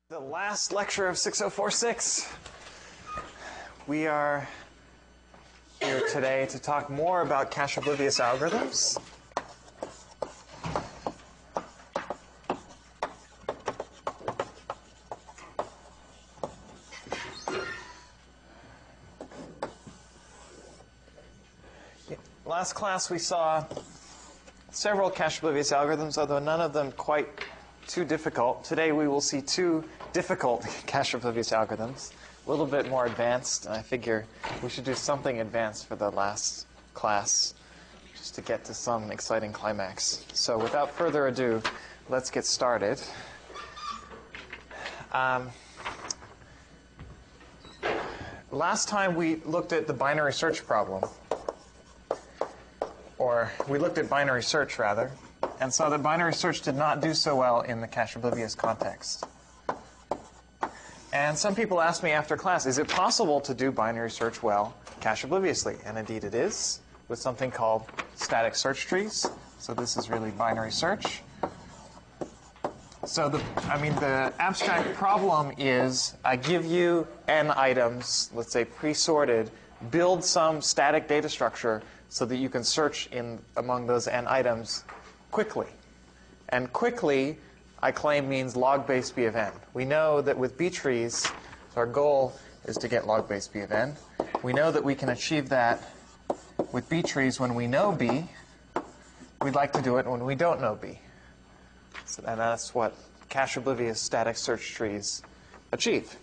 The last lecture of 6046. We are here today to talk more about cache-oblivious algorithms. Last class we saw several cache-oblivious algorithms, although none of them quite too difficult. Today we will see two difficult cache-oblivious algorithms, a little bit more advanced. I figure we should do something advanced for the last class just to get to some exciting climax. So without further ado, let's get started. Last time we looked at the binary search problem, or we looked at binary search rather, and saw that binary search did not do so well in the cache-oblivious context. And some people asked me after class, is it possible to do binary search well cache-obliviously? And indeed it is, with something called static search trees. So this is really binary search. So the abstract problem is I give you n items, let's say pre-sorted, build some static data structure so that you can search in among those n items quickly. And quickly, I claim, means log base b of n. We know that with B trees, so our goal is to get log base b of n. We know that we can achieve that with B trees when we know B. We'd like to do it when we don't know B. So, and that's what cache-oblivious static search trees achieve.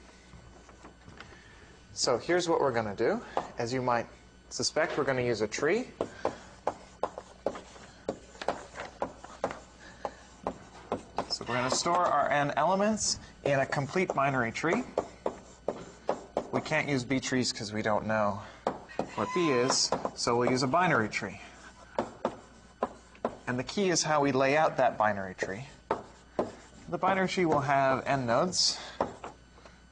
So here's what we're going to do. As you might suspect, we're going to use a tree. So we're going to store our n elements in a complete binary tree. We can't use B trees because we don't know what B is, so we'll use a binary tree. And the key is how we lay out that binary tree. The binary tree will have n nodes,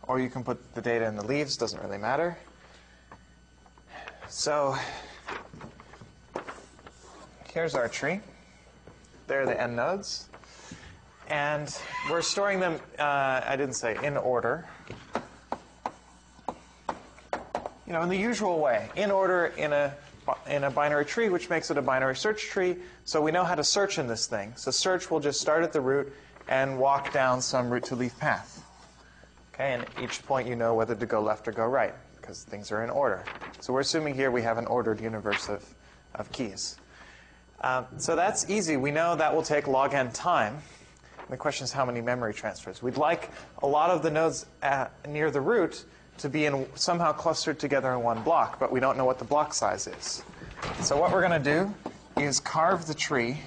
or you can put the data in the leaves, doesn't really matter. So here's our tree. There are the n nodes. And we're storing them, I didn't say, in order. You know, in the usual way. In order in a binary tree, which makes it a binary search tree. So we know how to search in this thing. So search will just start at the root and walk down some root to leaf path. Okay, and at each point you know whether to go left or go right, because things are in order. So we're assuming here we have an ordered universe of keys. So that's easy. We know that will take log n time. The question is how many memory transfers. We'd like a lot of the nodes near the root to be somehow clustered together in one block, but we don't know what the block size is. So what we're going to do is carve the tree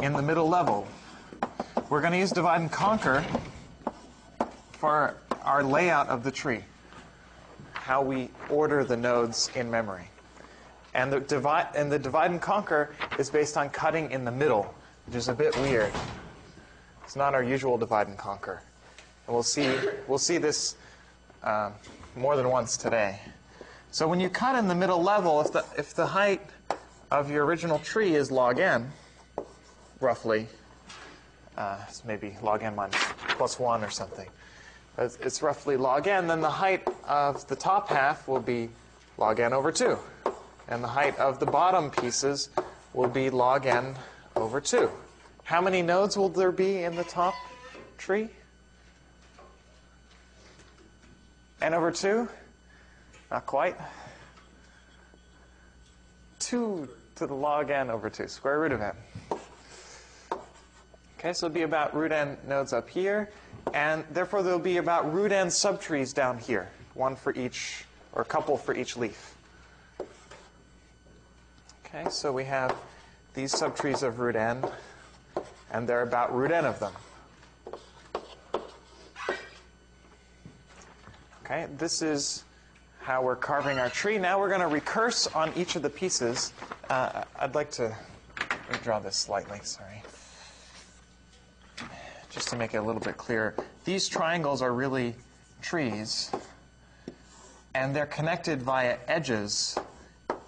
in the middle level. We're going to use divide and conquer for our layout of the tree, how we order the nodes in memory. And the divide and conquer is based on cutting in the middle, which is a bit weird. It's not our usual divide and conquer. And we'll see this more than once today. So when you cut in the middle level, if the height of your original tree is log n, roughly, it's maybe log n minus plus 1 or something. It's roughly log n, then the height of the top half will be log n over 2. And the height of the bottom pieces will be log n over 2. How many nodes will there be in the top tree? N over 2? Not quite. 2 to the log n over 2, square root of n. Okay, so it'll be about root n nodes up here, and therefore there'll be about root n subtrees down here, one for each, or a couple for each leaf. Okay, so we have these subtrees of root n, and there are about root n of them. Okay, this is how we're carving our tree. Now we're going to recurse on each of the pieces. I'd like to redraw this slightly, sorry. Just to make it a little bit clearer. These triangles are really trees, and they're connected via edges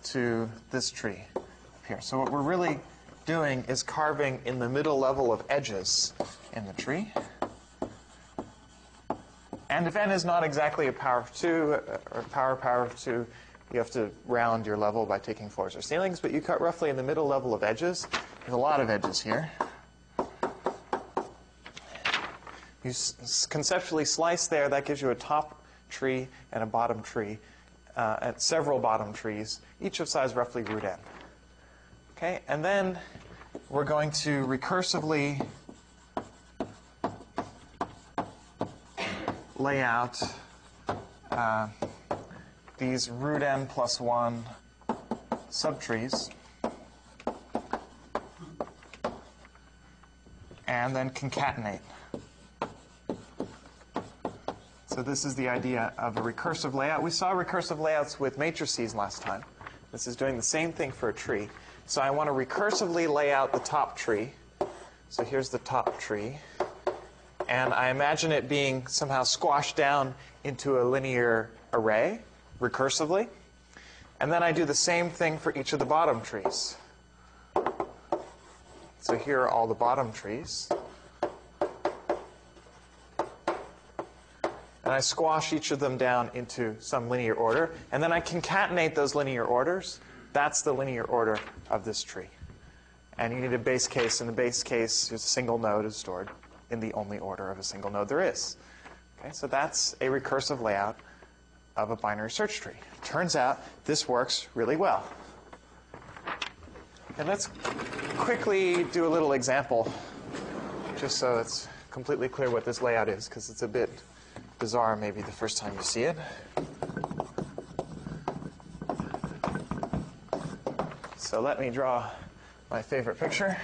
to this tree up here. So what we're really doing is carving in the middle level of edges in the tree. And if n is not exactly a power of 2 or power of 2, you have to round your level by taking floors or ceilings, but you cut roughly in the middle level of edges. There's a lot of edges here. You conceptually slice there, that gives you a top tree and a bottom tree, and several bottom trees, each of size roughly root n. Okay, and then we're going to recursively lay out these root n plus 1 subtrees, and then concatenate. So this is the idea of a recursive layout. We saw recursive layouts with matrices last time. This is doing the same thing for a tree. So I want to recursively lay out the top tree. So here's the top tree. And I imagine it being somehow squashed down into a linear array recursively. And then I do the same thing for each of the bottom trees. So here are all the bottom trees. And I squash each of them down into some linear order. And then I concatenate those linear orders. That's the linear order of this tree. And you need a base case. In the base case, a single node is stored in the only order of a single node there is. Okay, so that's a recursive layout of a binary search tree. Turns out this works really well. And let's quickly do a little example, just so it's completely clear what this layout is, because it's a bit bizarre maybe the first time you see it. So let me draw my favorite picture.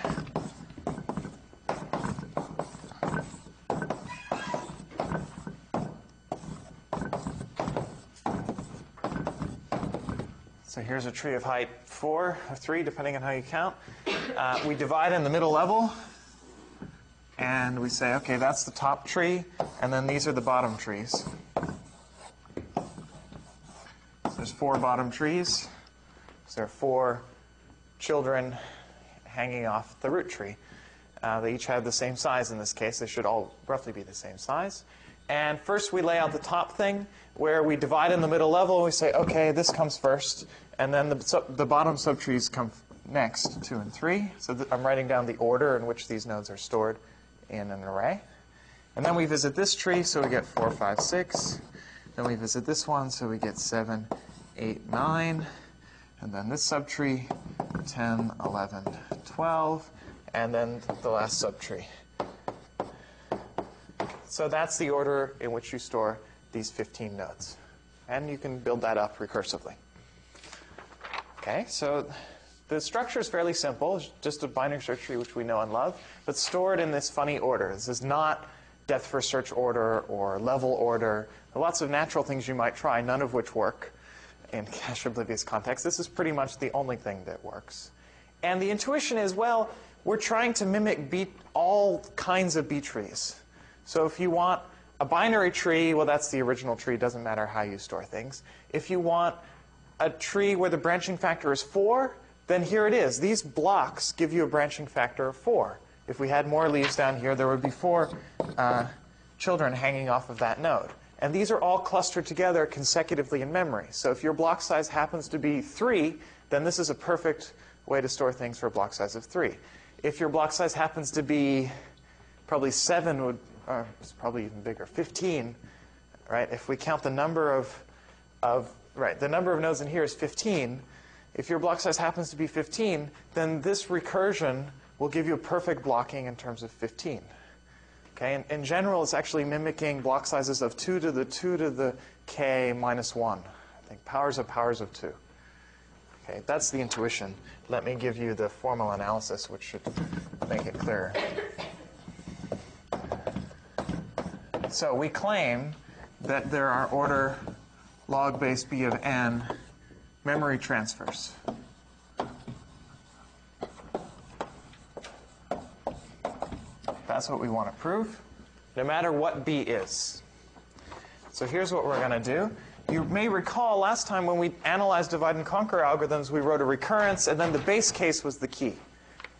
So here's a tree of height 4 or 3, depending on how you count. We divide in the middle level, and we say, okay, that's the top tree, and then these are the bottom trees. So there's 4 bottom trees. So there are 4 children hanging off the root tree. They each have the same size in this case. They should all roughly be the same size. And first we lay out the top thing, where we divide in the middle level. We say, okay, this comes first. And then the bottom subtrees come next, 2 and 3. So I'm writing down the order in which these nodes are stored in an array. And then we visit this tree, so we get 4, 5, 6. Then we visit this one, so we get 7, 8, 9. And then this subtree, 10, 11, 12. And then the last subtree. So that's the order in which you store these 15 nodes. And you can build that up recursively. Okay, so the structure is fairly simple. It's just a binary search tree, which we know and love, but stored in this funny order. This is not depth first search order or level order. There are lots of natural things you might try, none of which work in cache oblivious context. This is pretty much the only thing that works. And the intuition is, well, we're trying to mimic all kinds of B trees. So if you want a binary tree, well, that's the original tree. It doesn't matter how you store things. If you want a tree where the branching factor is 4, then here it is. These blocks give you a branching factor of 4. If we had more leaves down here, there would be 4 children hanging off of that node. And these are all clustered together consecutively in memory. So if your block size happens to be 3, then this is a perfect way to store things for a block size of 3. If your block size happens to be probably 7, or it's probably even bigger, 15, right? If we count the number of the number of nodes in here is 15. If your block size happens to be 15, then this recursion will give you a perfect blocking in terms of 15. Okay, and in general, it's actually mimicking block sizes of 2 to the 2 to the k minus 1. I think powers of 2. Okay, that's the intuition. Let me give you the formal analysis, which should make it clearer. So we claim that there are order log base b of n memory transfers. That's what we want to prove, no matter what b is. So here's what we're going to do. You may recall last time when we analyzed divide and conquer algorithms, we wrote a recurrence, and then the base case was the key.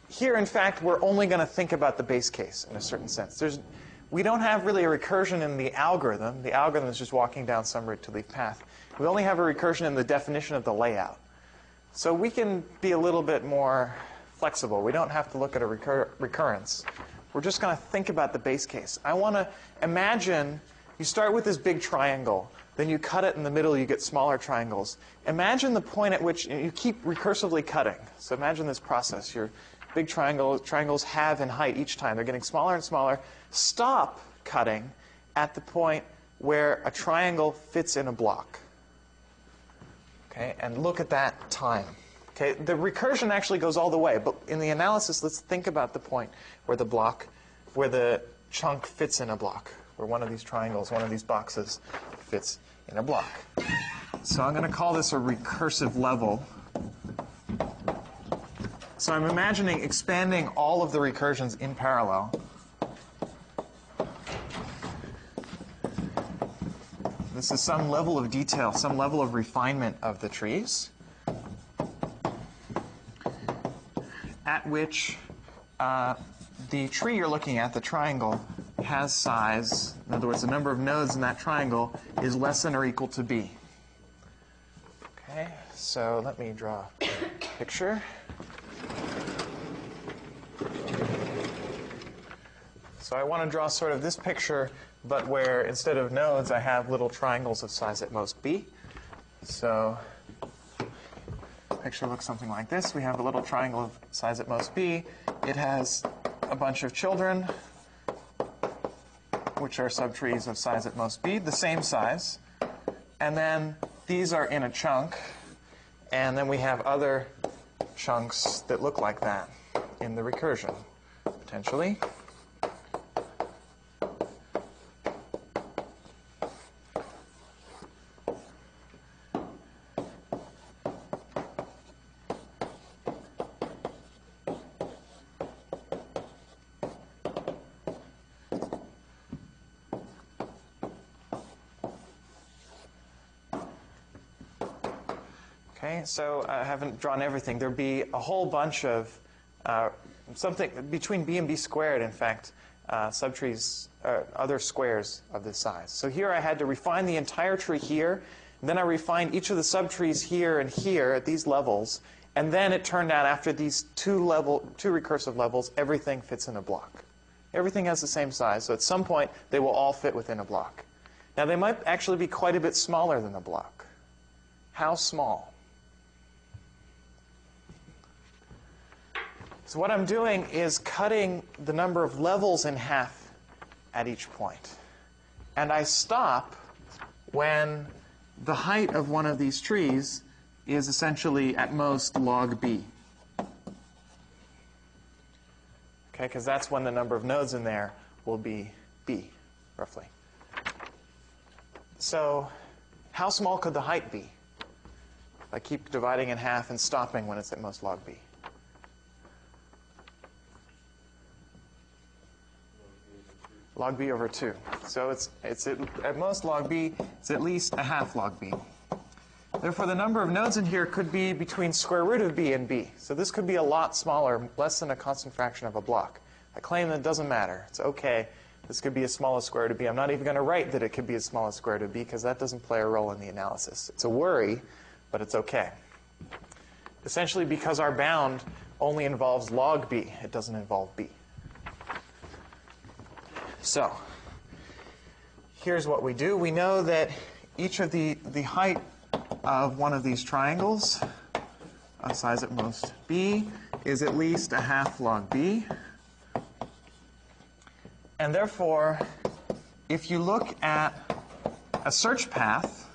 here, in fact, we're only going to think about the base case in a certain sense. We don't have really a recursion in the algorithm. The algorithm is just walking down some route to leaf path. We only have a recursion in the definition of the layout. So we can be a little bit more flexible. We don't have to look at a recurrence. We're just going to think about the base case. I want to imagine you start with this big triangle. Then you cut it in the middle. You get smaller triangles. Imagine the point at which you keep recursively cutting. So imagine this process. Your big triangles halve in height each time. They're getting smaller and smaller. Stop cutting at the point where a triangle fits in a block. Okay, and look at that time. Okay, the recursion actually goes all the way, but in the analysis, let's think about the point where the chunk fits in a block, where one of these triangles, one of these boxes fits in a block. So I'm going to call this a recursive level. So I'm imagining expanding all of the recursions in parallel. This is some level of detail, some level of refinement of the trees, at which the tree you're looking at, the triangle, has size. In other words, the number of nodes in that triangle is less than or equal to b. Okay, so let me draw a picture. So I want to draw sort of this picture, but where instead of nodes, I have little triangles of size at most b. So the picture looks something like this. We have a little triangle of size at most b. It has a bunch of children, which are subtrees of size at most b, the same size. And then these are in a chunk. And then we have other chunks that look like that in the recursion, potentially. Okay, so I haven't drawn everything. There'd be a whole bunch of something between b and b squared, in fact, subtrees, other squares of this size. So here I had to refine the entire tree here. And then I refined each of the subtrees here and here at these levels. And then it turned out after these two recursive levels, everything fits in a block. Everything has the same size. So at some point, they will all fit within a block. Now, they might actually be quite a bit smaller than a block. How small? So what I'm doing is cutting the number of levels in half at each point. And I stop when the height of one of these trees is essentially at most log b. Okay, because that's when the number of nodes in there will be b, roughly. So how small could the height be? If I keep dividing in half and stopping when it's at most log b. Log b over 2. So it's at most log b, it's at least a half log b. Therefore, the number of nodes in here could be between square root of b and b. So this could be a lot smaller, less than a constant fraction of a block. I claim that it doesn't matter. It's okay. This could be as small as square root of b. I'm not even going to write that it could be as small as square root of b, because that doesn't play a role in the analysis. It's a worry, but it's okay. Essentially, because our bound only involves log b, it doesn't involve b. So here's what we do. We know that each of the height of one of these triangles, of size at most b, is at least a half log b. And therefore, if you look at a search path,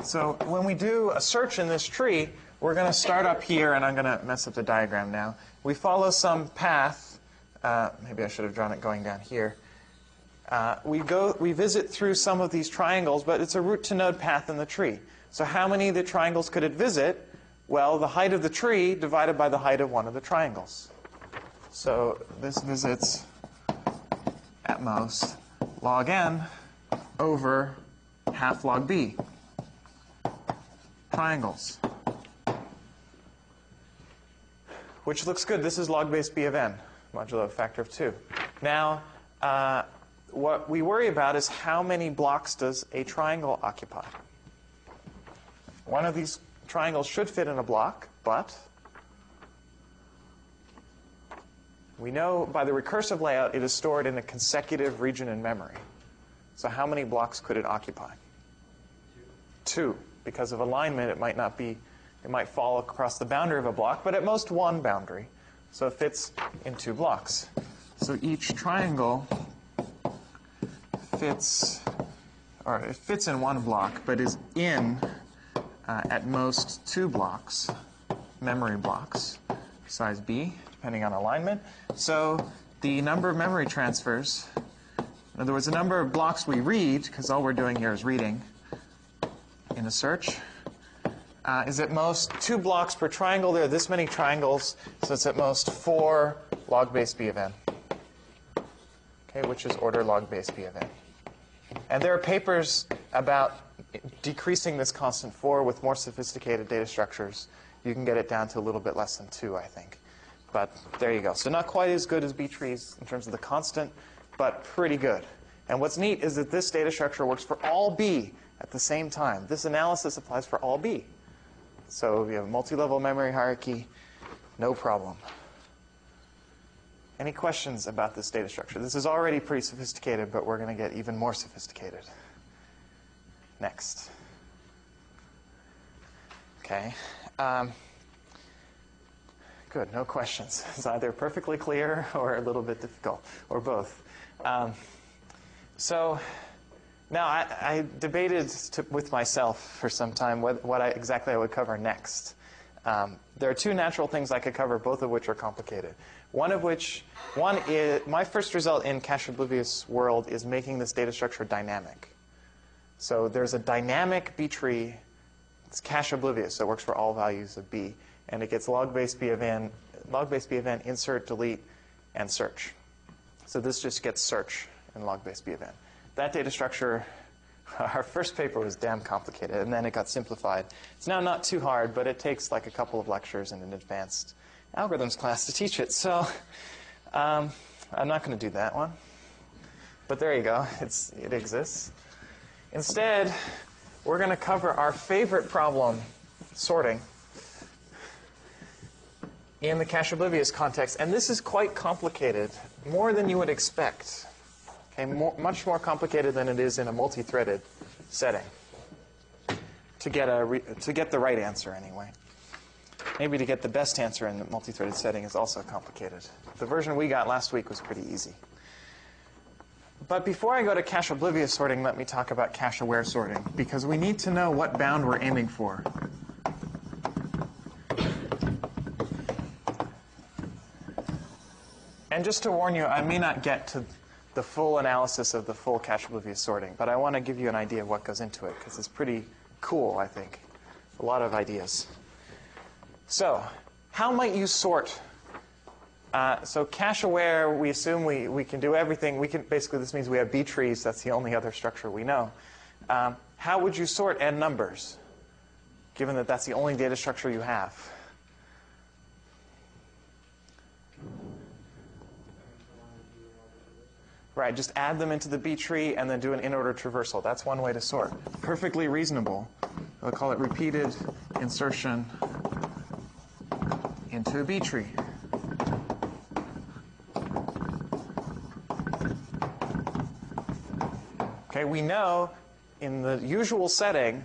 so when we do a search in this tree, we're going to start up here, and I'm going to mess up the diagram now. We follow some path. Maybe I should have drawn it going down here. We visit through some of these triangles, but it's a root to node path in the tree. So how many of the triangles could it visit? Well, the height of the tree divided by the height of one of the triangles. So this visits at most log n over half log b triangles. which looks good. This is log base b of n, modulo a factor of 2. Now, what we worry about is how many blocks does a triangle occupy. One of these triangles should fit in a block, but we know by the recursive layout it is stored in a consecutive region in memory. So how many blocks could it occupy? 2. Because of alignment, it might fall across the boundary of a block, but at most one boundary. So it fits in 2 blocks. So each triangle fits in 1 block, but is in at most 2 blocks, memory blocks, size b, depending on alignment. So the number of memory transfers, in other words, the number of blocks we read, because all we're doing here is reading in a search, is at most 2 blocks per triangle. There are this many triangles, so it's at most 4 log base b of n, okay, which is order log base b of n. And there are papers about decreasing this constant 4 with more sophisticated data structures. You can get it down to a little bit less than 2, I think. But there you go. So not quite as good as B trees in terms of the constant, but pretty good. And what's neat is that this data structure works for all B at the same time. This analysis applies for all B. So if you have a multi-level memory hierarchy, no problem. Any questions about this data structure? This is already pretty sophisticated, but we're going to get even more sophisticated. Next. Okay. Good, no questions. It's either perfectly clear or a little bit difficult, or both. So now I debated with myself for some time what exactly I would cover next. There are 2 natural things I could cover, both of which are complicated. One is, my first result in cache oblivious world is making this data structure dynamic. So there's a dynamic B tree. It's cache oblivious, so it works for all values of B. And it gets log base B of n, insert, delete, and search. So this just gets search in log base B of n. That data structure, our first paper was damn complicated, and then it got simplified. It's now not too hard, but it takes like a couple of lectures in an advanced algorithms class to teach it. So I'm not going to do that one. But there you go. It exists. Instead, we're going to cover our favorite problem, sorting, in the cache oblivious context. And this is quite complicated, more than you would expect. Okay, much more complicated than it is in a multi-threaded setting, to get the right answer anyway. Maybe to get the best answer in the multi-threaded setting is also complicated. The version we got last week was pretty easy. But before I go to cache oblivious sorting, let me talk about cache aware sorting, because we need to know what bound we're aiming for. And just to warn you, I may not get to the full analysis of the full cache oblivious sorting, but I want to give you an idea of what goes into it, because it's pretty cool, I think. A lot of ideas. So, how might you sort? So cache aware, we assume we can do everything. Basically, this means we have B trees. That's the only other structure we know. How would you sort n numbers, given that that's the only data structure you have? Right, just add them into the B tree and then do an in-order traversal. That's one way to sort. Perfectly reasonable. We'll call it repeated insertion into a B tree. Okay, we know in the usual setting,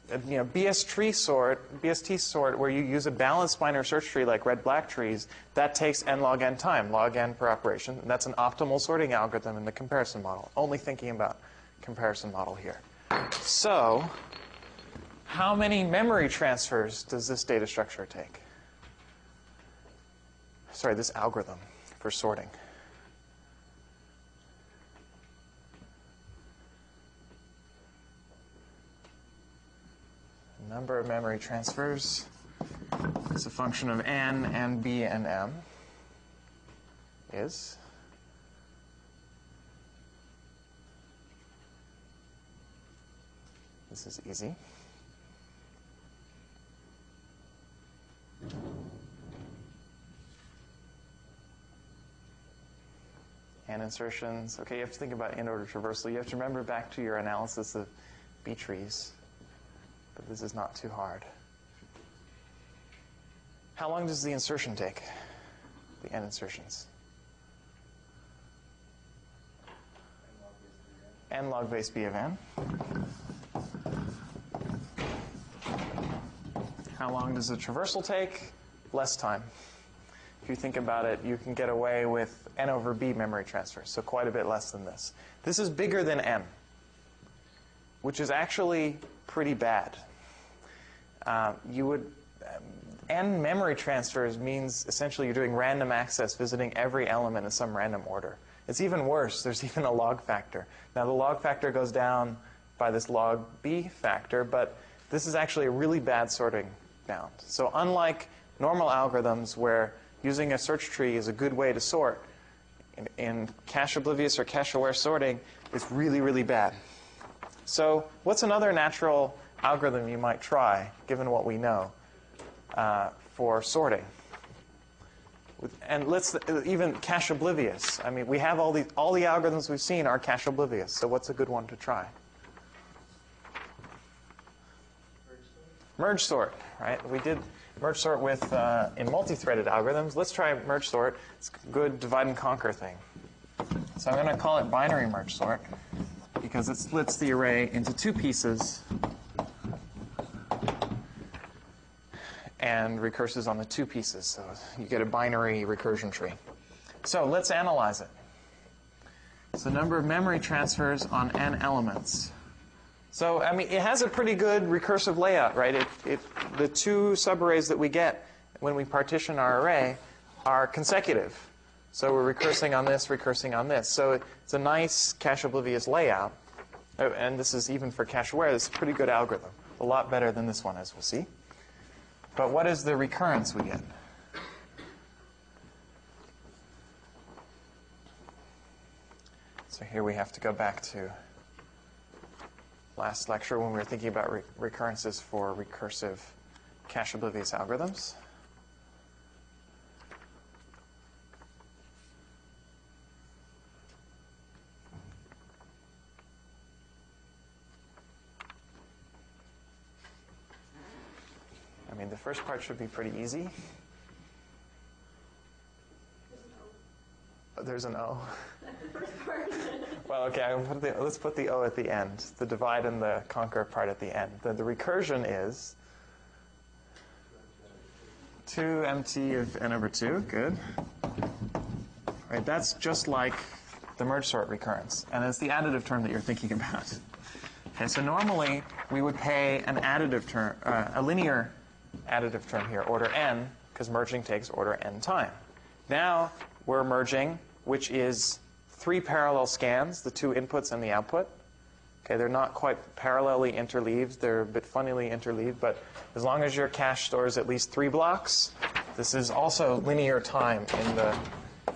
BST sort, where you use a balanced binary search tree like red-black trees, that takes n log n time, log n per operation. And that's an optimal sorting algorithm in the comparison model. Only thinking about comparison model here. So, how many memory transfers does this data structure take? Sorry, this algorithm for sorting. Number of memory transfers is a function of n and b and m is this is easy. n insertions. Okay, you have to think about in-order traversal. You have to remember back to your analysis of B trees. But this is not too hard. How long does the insertion take? The n insertions? N log base B of n. How long does the traversal take? Less time. If you think about it, you can get away with n over b memory transfers, so quite a bit less than this. This is bigger than n, which is actually pretty bad. N memory transfers means essentially you're doing random access, visiting every element in some random order. It's even worse. There's even a log factor. Now, the log factor goes down by this log b factor, but this is actually a really bad sorting bound. So unlike normal algorithms where using a search tree is a good way to sort, in cache-oblivious or cache-aware sorting, it's really, really bad. So what's another natural algorithm you might try, given what we know, for sorting? And let's even cache-oblivious. I mean, we have all the algorithms we've seen are cache-oblivious. So what's a good one to try? Merge sort, right? We did merge sort with in multi-threaded algorithms. Let's try merge sort. It's a good divide and conquer thing. So I'm going to call it binary merge sort because it splits the array into two pieces and recurses on the two pieces. So you get a binary recursion tree. So let's analyze it. So number of memory transfers on n elements. So, I mean, it has a pretty good recursive layout, right? The two subarrays that we get when we partition our array are consecutive. So we're recursing on this, recursing on this. So it's a nice cache-oblivious layout. Oh, and this is even for cache-aware. This is a pretty good algorithm. A lot better than this one, as we'll see. But what is the recurrence we get? So here we have to go back to last lecture when we were thinking about recurrences for recursive cache-oblivious algorithms. I mean, the first part should be pretty easy. There's an O. The first part. Well, okay, let's put the O at the end, the divide and the conquer part at the end. The recursion is 2mt of n over 2. Good. Right, that's just like the merge sort recurrence. And it's the additive term that you're thinking about. Okay, so normally we would pay an additive term, a linear additive term here, order n, because merging takes order n time. Now we're merging, which is 3 parallel scans, the 2 inputs and the output. Okay, they're not quite parallelly interleaved. They're a bit funnily interleaved, but as long as your cache stores at least 3 blocks, this is also linear time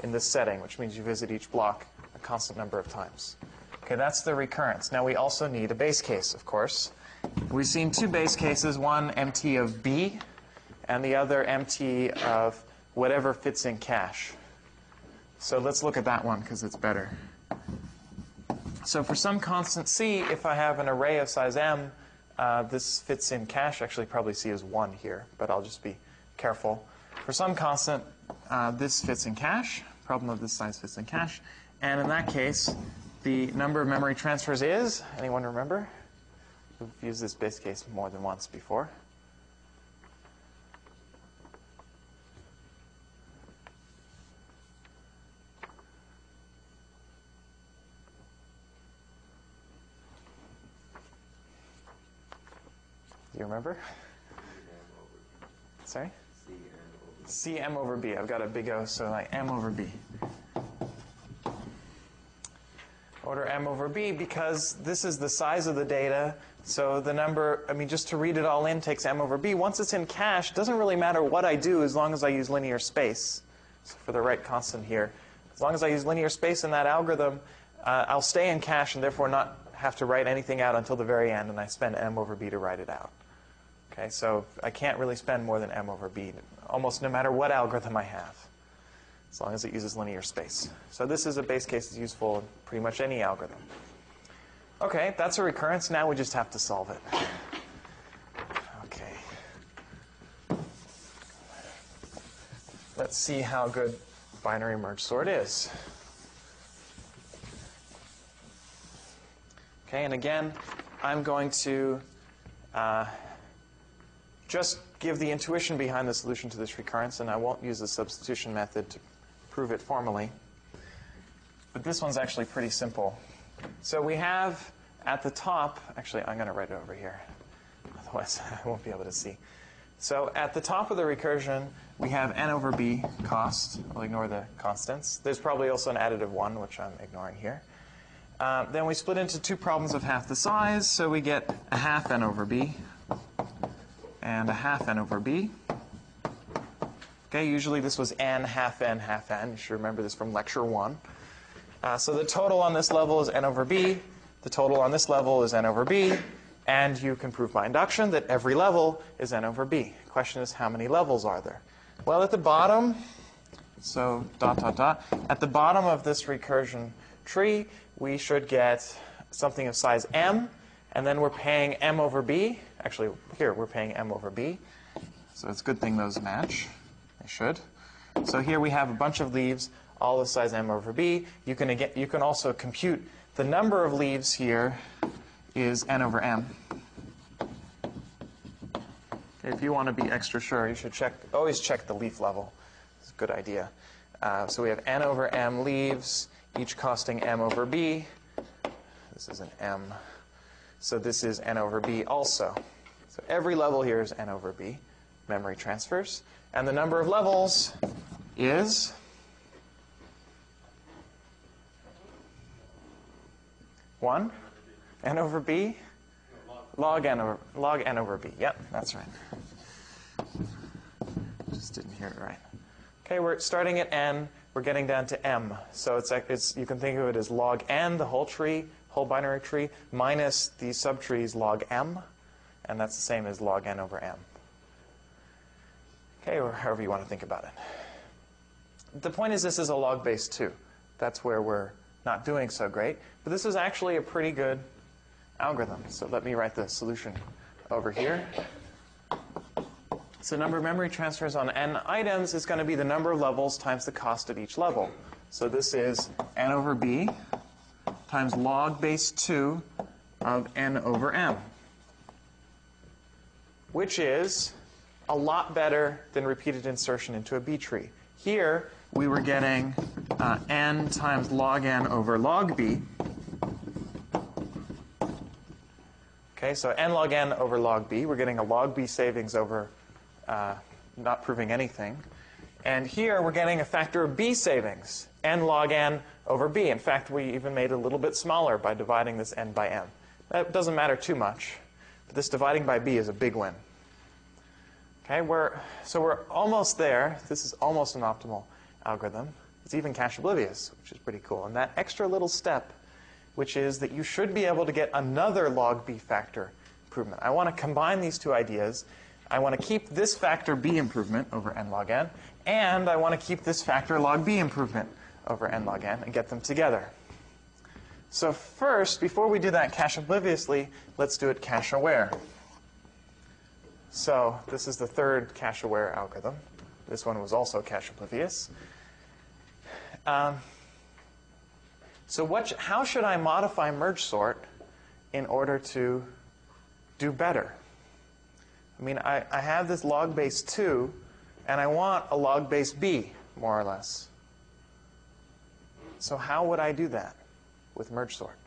in this setting, which means you visit each block a constant number of times. Okay, that's the recurrence. Now we also need a base case, of course. We've seen 2 base cases, one mt of b and the other mt of whatever fits in cache. So let's look at that one because it's better. So for some constant c, if I have an array of size m, this fits in cache. Actually, probably c is 1 here, but I'll just be careful. For some constant, this fits in cache. Problem of this size fits in cache. And in that case, the number of memory transfers is, anyone remember? We've used this base case more than once before. Do you remember? Sorry? Cm over b. I've got a big O, so like m over b. Order m over b because this is the size of the data. So the number, I mean, just to read it all in takes m over b. Once it's in cache, it doesn't really matter what I do as long as I use linear space. So for the right constant here, as long as I use linear space in that algorithm, I'll stay in cache and therefore not have to write anything out until the very end, and I spend m over b to write it out. Okay, so I can't really spend more than m over b, almost no matter what algorithm I have. as long as it uses linear space. So this is a base case that's useful in pretty much any algorithm. Okay, that's a recurrence. Now we just have to solve it. Okay. Let's see how good binary merge sort is. Okay, and again, I'm going to just give the intuition behind the solution to this recurrence, and I won't use the substitution method to prove it formally. But this one's actually pretty simple. So we have at the top, actually I'm going to write it over here, otherwise I won't be able to see. So at the top of the recursion, we have n over b cost. I'll ignore the constants. There's probably also an additive one, which I'm ignoring here. Then we split into two problems of half the size, so we get a half n over b and a half n over b. Okay, usually this was n, half n, half n. You should remember this from lecture 1. So the total on this level is n over b. The total on this level is n over b. And you can prove by induction that every level is n over b. The question is, how many levels are there? Well, at the bottom, so dot, dot, dot. At the bottom of this recursion tree, we should get something of size m. And then we're paying m over b. Actually, here we're paying m over b. So it's a good thing those match. They should. So here we have a bunch of leaves, all of size m over b. You can also compute the number of leaves here is n over m. Okay, if you want to be extra sure, you should always check the leaf level. It's a good idea. So we have n over m leaves, each costing m over b. This is an m. So this is n over b also. So every level here is n over b, memory transfers. And the number of levels is 1, n over b, log n over b. Yep, that's right. Just didn't hear it right. Okay, we're starting at n. We're getting down to m. So you can think of it as log n, the whole tree, whole binary tree, minus the subtrees log m. And that's the same as log n over m. Okay, or however you want to think about it. The point is this is a log base 2. That's where we're not doing so great. But this is actually a pretty good algorithm. So let me write the solution over here. So number of memory transfers on n items is going to be the number of levels times the cost of each level. So this is n over b times log base 2 of n over m, which is a lot better than repeated insertion into a B tree. Here, we were getting n times log n over log b. Okay, so n log n over log b. We're getting a log b savings over not proving anything. And here, we're getting a factor of b savings, n log n over b. In fact, we even made it a little bit smaller by dividing this n by m. That doesn't matter too much, but this dividing by b is a big win. Okay, so we're almost there. This is almost an optimal algorithm. It's even cache oblivious, which is pretty cool. And that extra little step, which is that you should be able to get another log b factor improvement. I want to combine these two ideas. I want to keep this factor b improvement over n log n, and I want to keep this factor log b improvement over n log n and get them together. So first, before we do that cache obliviously, let's do it cache aware. So this is the third cache-aware algorithm. This one was also cache-oblivious. So how should I modify merge sort in order to do better? I mean, I have this log base 2, and I want a log base b, more or less. So how would I do that with merge sort?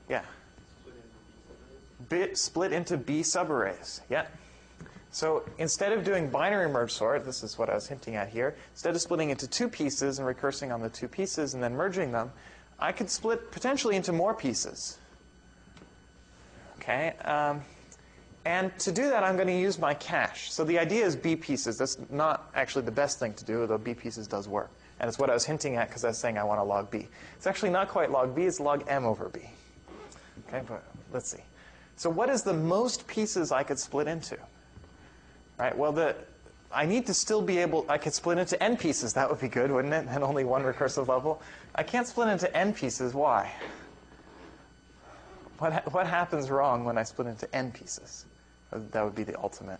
Yeah. Split into b subarrays. Yeah. So instead of doing binary merge sort, this is what I was hinting at here, instead of splitting into two pieces and recursing on the two pieces and then merging them, I could split potentially into more pieces. Okay. And to do that, I'm going to use my cache. So the idea is b pieces. That's not actually the best thing to do, although b pieces does work. And it's what I was hinting at because I was saying I want a log b. It's actually not quite log b. It's log m over b. Okay, but let's see. So what is the most pieces I could split into? Right? Well, I need to still be able, I could split into n pieces. That would be good, wouldn't it? And only one recursive level. I can't split into n pieces. Why? What happens wrong when I split into n pieces? That would be the ultimate.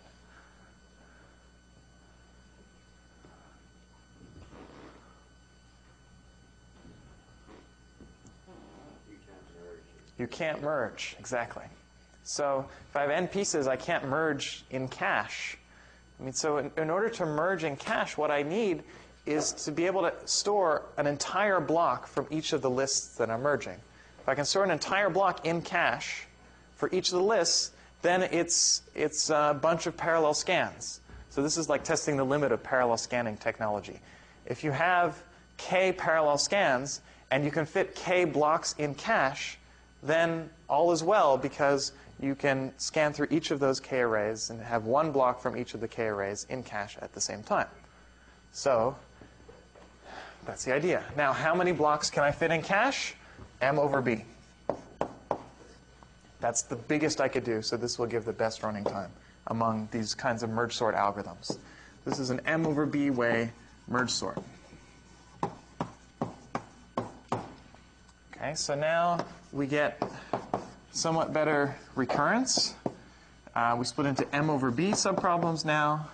You can't merge, exactly. So if I have n pieces, I can't merge in cache. I mean, so in order to merge in cache, what I need is to be able to store an entire block from each of the lists that I'm merging. If I can store an entire block in cache for each of the lists, then it's a bunch of parallel scans. So this is like testing the limit of parallel scanning technology. If you have k parallel scans and you can fit k blocks in cache, then all is well, because you can scan through each of those k arrays and have one block from each of the k arrays in cache at the same time. So that's the idea. Now, how many blocks can I fit in cache? M over B. That's the biggest I could do, so this will give the best running time among these kinds of merge sort algorithms. This is an M over B way merge sort. Okay, so now we get somewhat better recurrence. We split into M over B subproblems now,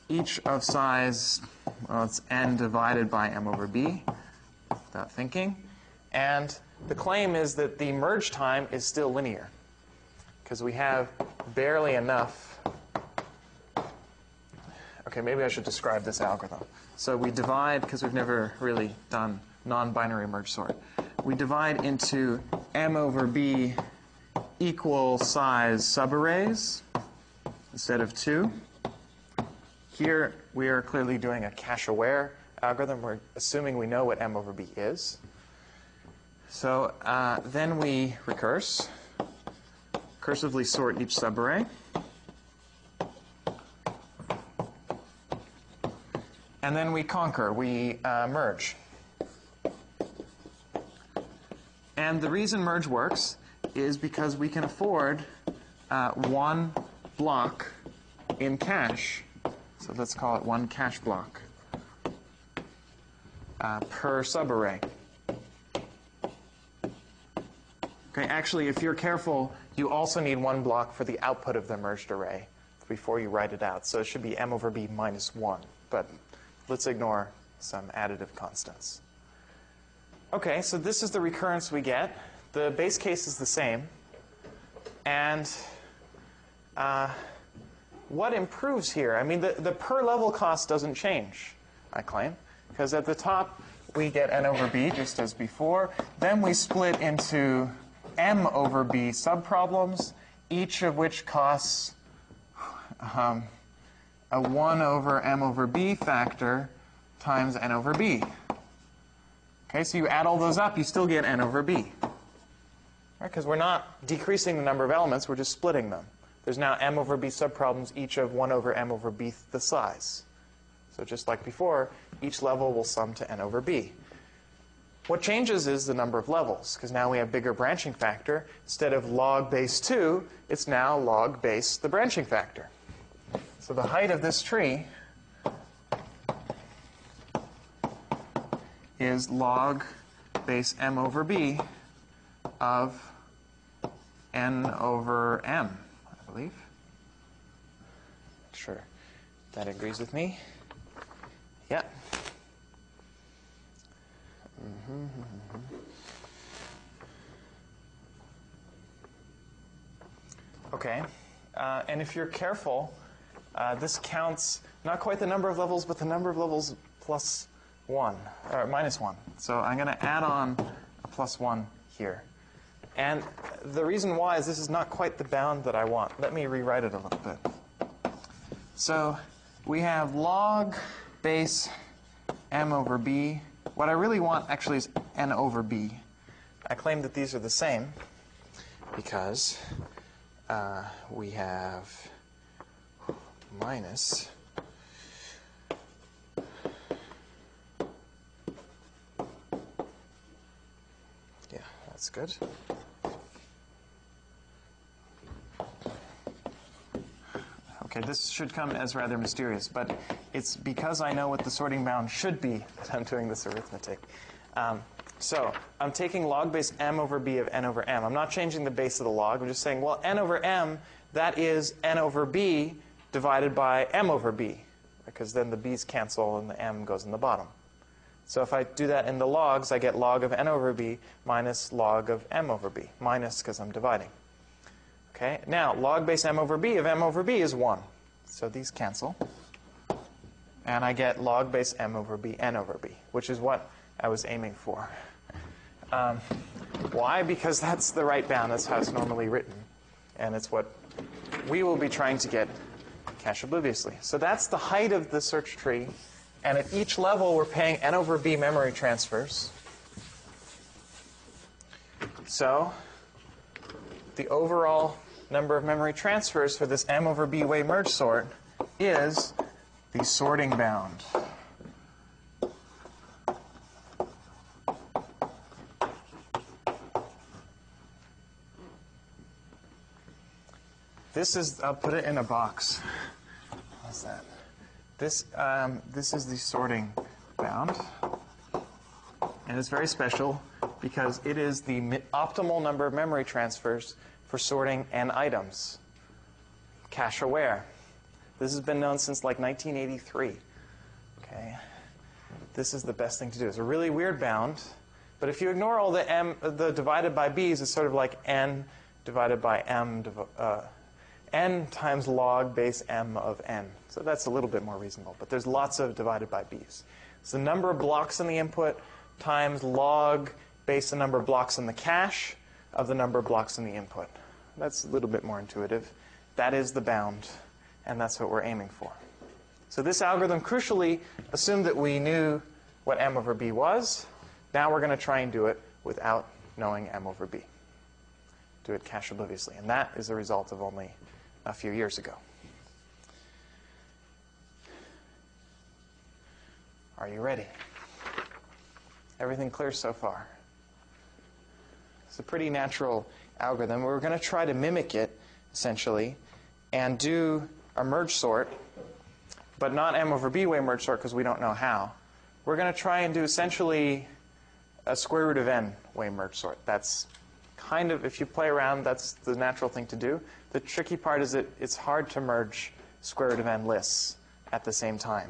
each of size, well, it's n divided by M over B, without thinking. And the claim is that the merge time is still linear, because we have barely enough. Okay, maybe I should describe this algorithm. So we divide, because we've never really done non-binary merge sort. We divide into M over B equal size subarrays instead of 2. Here we are clearly doing a cache-aware algorithm. We're assuming we know what M over B is. So then we recursively sort each subarray. And then we conquer, we merge. And the reason merge works is because we can afford one block in cache. So let's call it one cache block per subarray. Okay, actually, if you're careful, you also need one block for the output of the merged array before you write it out. So it should be M over B minus 1. But let's ignore some additive constants. Okay, so this is the recurrence we get. The base case is the same. And what improves here? I mean, the per level cost doesn't change, I claim, because at the top we get N over B just as before. Then we split into M over B subproblems, each of which costs a 1 over M over B factor times N over B. Okay, so you add all those up, you still get N over B. Because we're not decreasing the number of elements, we're just splitting them. There's now M over B subproblems, each of 1 over M over B the size. So just like before, each level will sum to N over B. What changes is the number of levels, because now we have bigger branching factor. Instead of log base 2, it's now log base the branching factor. So the height of this tree is log base M over B of N over M, I believe. Sure, that agrees with me. Yeah. Okay, and if you're careful, this counts not quite the number of levels, but the number of levels plus 1, or minus 1. So I'm going to add on a plus 1 here. And the reason why is this is not quite the bound that I want. Let me rewrite it a little bit. So we have log base M over B. What I really want actually is N over B. I claim that these are the same because we have minus that's good. Okay, this should come as rather mysterious, but it's because I know what the sorting bound should be that I'm doing this arithmetic. So I'm taking log base m over b of n over m. I'm not changing the base of the log. I'm just saying, well, n over m, that is n over b divided by m over b, because then the b's cancel and the m goes in the bottom. So if I do that in the logs, I get log of n over b minus log of m over b, minus because I'm dividing. Okay, now log base m over b of m over b is 1. So these cancel. And I get log base m over b n over b, which is what I was aiming for. Why? Because that's the right bound. That's how it's normally written. And it's what we will be trying to get cache obliviously. So that's the height of the search tree. And at each level, we're paying n over b memory transfers. So the overall number of memory transfers for this m over b way merge sort is the sorting bound. This is, I'll put it in a box. What's that? This is the sorting bound. And it's very special because it is the optimal number of memory transfers for sorting n items, cache aware. This has been known since like 1983. Okay, this is the best thing to do. It's a really weird bound, but if you ignore all the divided by b's, it's sort of like n divided by n times log base m of n. So that's a little bit more reasonable, but there's lots of divided by b's. It's the number of blocks in the input times log base the number of blocks in the cache of the number of blocks in the input. That's a little bit more intuitive. That is the bound, and that's what we're aiming for. So this algorithm crucially assumed that we knew what m over b was. Now we're going to try and do it without knowing m over b. Do it cache obliviously, and that is the result of only a few years ago. Are you ready? Everything clear so far? It's a pretty natural algorithm. We're going to try to mimic it, essentially, and do a merge sort, but not m over b way merge sort because we don't know how. We're going to try and do essentially a square root of n way merge sort. That's kind of, if you play around, that's the natural thing to do. The tricky part is that it's hard to merge square root of n lists at the same time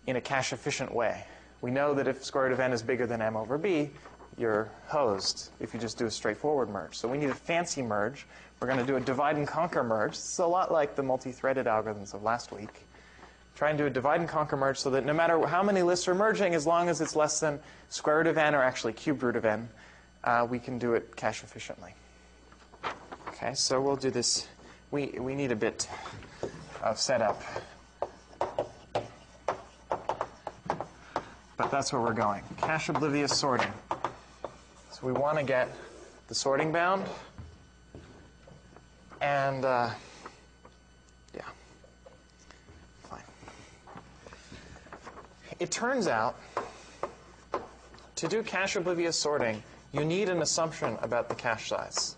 in a cache-efficient way. We know that if square root of n is bigger than m over b, you're hosed if you just do a straightforward merge. So we need a fancy merge. We're going to do a divide and conquer merge. It's a lot like the multi-threaded algorithms of last week. Try and do a divide and conquer merge so that no matter how many lists are merging, as long as it's less than square root of n, or actually cubed root of n, we can do it cache efficiently. Okay, so we'll do this. We need a bit of setup. But that's where we're going. Cache oblivious sorting. So we want to get the sorting bound. And, yeah. Fine. It turns out, to do cache oblivious sorting, you need an assumption about the cache size.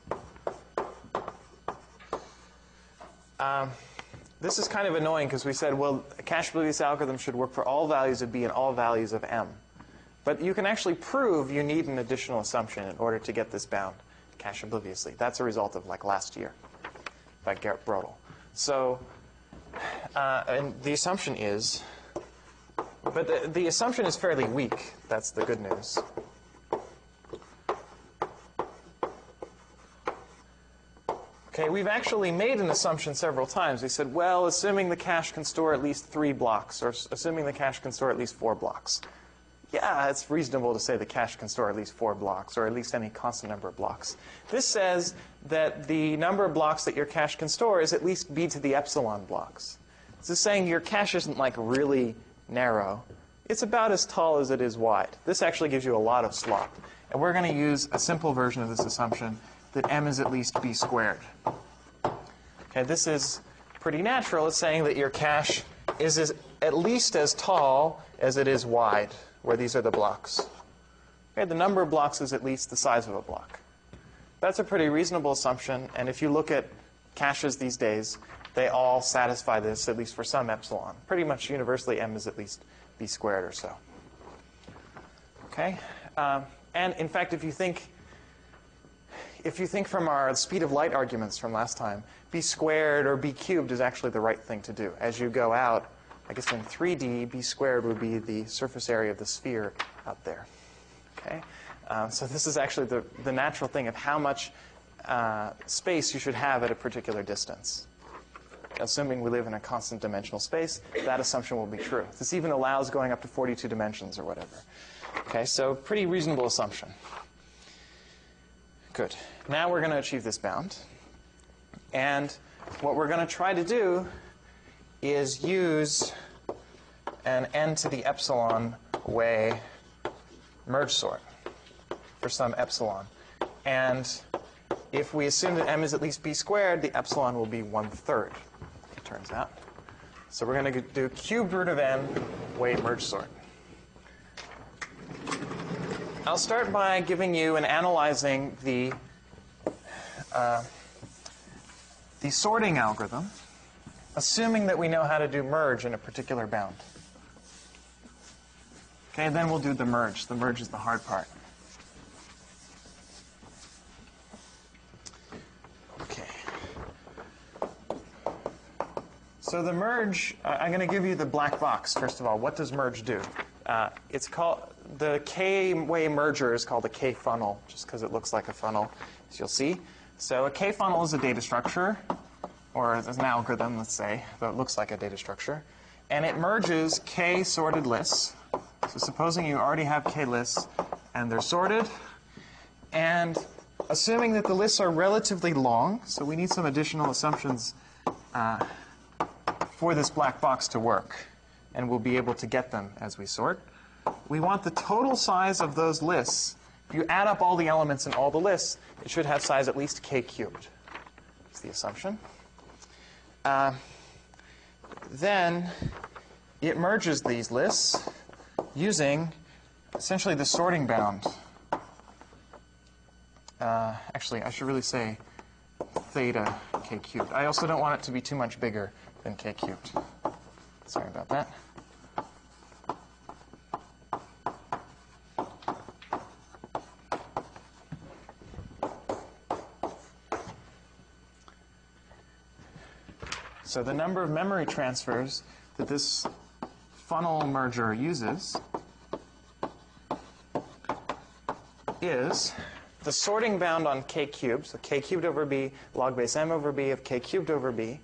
This is kind of annoying because we said, well, a cache oblivious algorithm should work for all values of b and all values of m. But you can actually prove you need an additional assumption in order to get this bound cache obliviously. That's a result of like last year by Garrett Brodel. So, and the assumption is, but the assumption is fairly weak. That's the good news. Okay, we've actually made an assumption several times. We said, well, assuming the cache can store at least 3 blocks, or assuming the cache can store at least 4 blocks. Yeah, it's reasonable to say the cache can store at least 4 blocks, or at least any constant number of blocks. This says that the number of blocks that your cache can store is at least b to the epsilon blocks. This is saying your cache isn't like really narrow. It's about as tall as it is wide. This actually gives you a lot of slop. And we're going to use a simple version of this assumption that m is at least b squared. Okay, this is pretty natural. It's saying that your cache is at least as tall as it is wide, where these are the blocks. Okay, the number of blocks is at least the size of a block. That's a pretty reasonable assumption, and if you look at caches these days, they all satisfy this, at least for some epsilon. Pretty much universally, m is at least b squared or so. Okay? And in fact, if you think from our speed of light arguments from last time, b squared or b cubed is actually the right thing to do. As you go out, I guess in 3D, b squared would be the surface area of the sphere out there. Okay? So this is actually the natural thing of how much space you should have at a particular distance. Assuming we live in a constant dimensional space, that assumption will be true. This even allows going up to 42 dimensions or whatever. Okay, so pretty reasonable assumption. Good. Now we're going to achieve this bound. And what we're going to try to do is use an n to the epsilon way merge sort for some epsilon. And if we assume that m is at least b squared, the epsilon will be 1/3, it turns out. So we're going to do cubed root of n way merge sort. I'll start by giving you and analyzing the sorting algorithm, assuming that we know how to do merge in a particular bound. Okay, and then we'll do the merge. The merge is the hard part. Okay. So the merge, I'm going to give you the black box, first of all. What does merge do? It's called, the k-way merger is called a k-funnel, just because it looks like a funnel, as you'll see. So a k-funnel is a data structure, or as an algorithm, let's say, though it looks like a data structure. And it merges k sorted lists. So supposing you already have k lists, and they're sorted, and assuming that the lists are relatively long, so we need some additional assumptions for this black box to work, and we'll be able to get them as we sort. We want the total size of those lists. If you add up all the elements in all the lists, it should have size at least k cubed. That's the assumption. Then it merges these lists using essentially the sorting bound. Actually, I should really say theta k cubed. I also don't want it to be too much bigger than k cubed. Sorry about that. So the number of memory transfers that this funnel merger uses is the sorting bound on k cubed, so k cubed over b log base m over b of k cubed over b,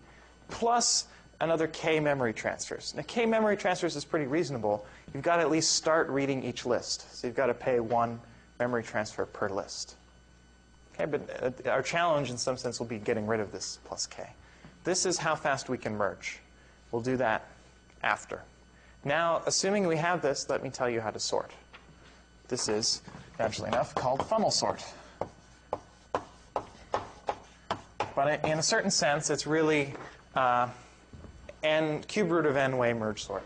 plus another k memory transfers. Now, k memory transfers is pretty reasonable. You've got to at least start reading each list. So you've got to pay one memory transfer per list. Okay, but our challenge in some sense will be getting rid of this plus k. This is how fast we can merge. We'll do that after. Now, assuming we have this, let me tell you how to sort. This is, naturally enough, called funnel sort. But in a certain sense, it's really n cube root of n way merge sort.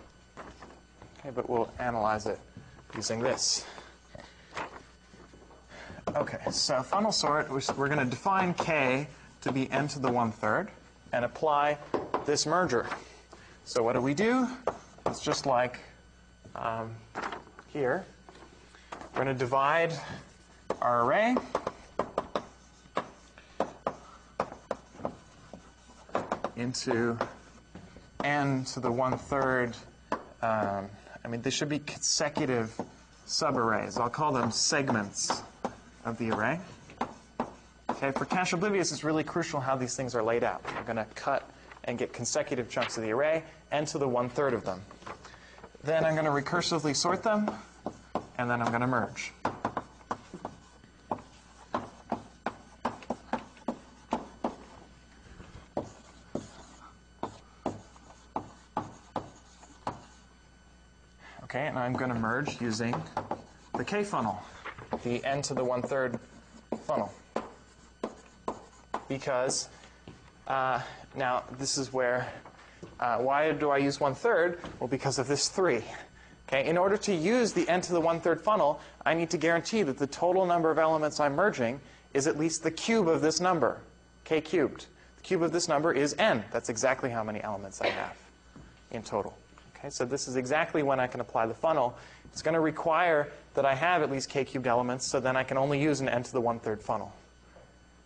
Okay, but we'll analyze it using this. Okay, so funnel sort, we're going to define k to be n to the 1/3 and apply this merger. So what do? It's just like here. We're going to divide our array into n to the 1/3. I mean, they should be consecutive subarrays. I'll call them segments of the array. Okay, for cache oblivious, it's really crucial how these things are laid out. We're going to cut and get consecutive chunks of the array, n to the 1/3 of them. Then I'm going to recursively sort them, and then I'm going to merge. Okay, and I'm going to merge using the k-funnel, the n to the 1/3 funnel. Because now this is where, why do I use 1/3? Well, because of this 3. Okay, in order to use the n to the 1/3 funnel, I need to guarantee that the total number of elements I'm merging is at least the cube of this number, k cubed. The cube of this number is n. That's exactly how many elements I have in total. Okay, so this is exactly when I can apply the funnel. It's going to require that I have at least k cubed elements, so then I can only use an n to the 1/3 funnel.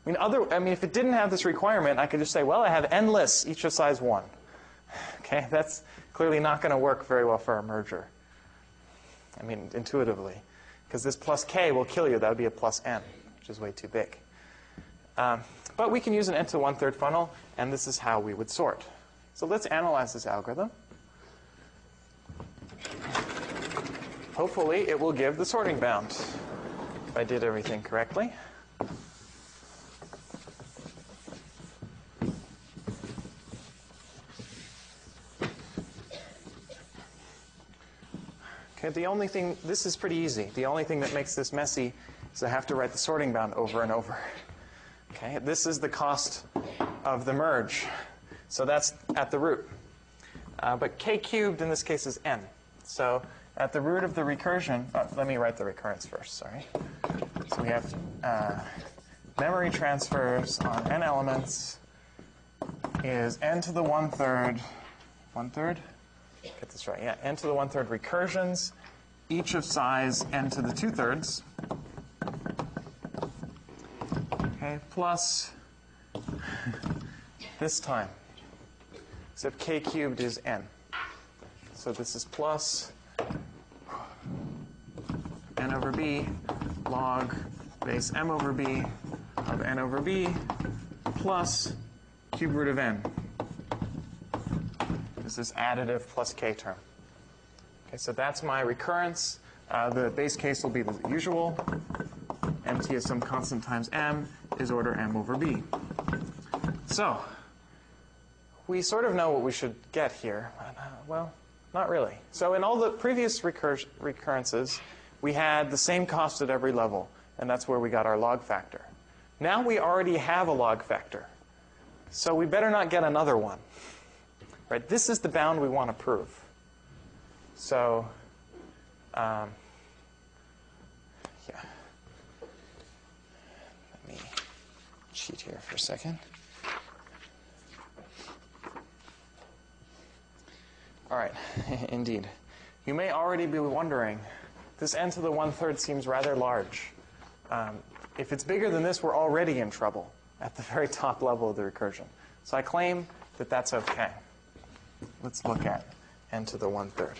I mean, if it didn't have this requirement, I could just say, well, I have n lists, each of size 1. Okay, that's clearly not going to work very well for a merger. I mean, intuitively, because this plus k will kill you. That would be a plus n, which is way too big. But we can use an n to 1/3 funnel, and this is how we would sort. So let's analyze this algorithm. Hopefully, it will give the sorting bound, if I did everything correctly. Okay, the only thing, this is pretty easy. The only thing that makes this messy is I have to write the sorting bound over and over. Okay, this is the cost of the merge. So that's at the root. But k cubed in this case is n. So at the root of the recursion, let me write the recurrence first, sorry. So we have memory transfers on n elements is n to the 1/3, 1/3? Get this right, yeah, n to the 1/3 recursions, each of size n to the 2/3. Okay, plus this time, except k cubed is n. So this is plus n over b log base m over b of n over b plus cube root of n. This is additive plus k term. Okay, so that's my recurrence. The base case will be the usual. Mt is some constant times m is order m over b. So we sort of know what we should get here. Well, not really. So in all the previous recurrences, we had the same cost at every level, and that's where we got our log factor. Now we already have a log factor, so we better not get another one. Right? This is the bound we want to prove. So, yeah. Let me cheat here for a second. All right, indeed. You may already be wondering, this n to the 1/3 seems rather large. If it's bigger than this, we're already in trouble at the very top level of the recursion. So I claim that that's okay. Let's look at n to the 1/3.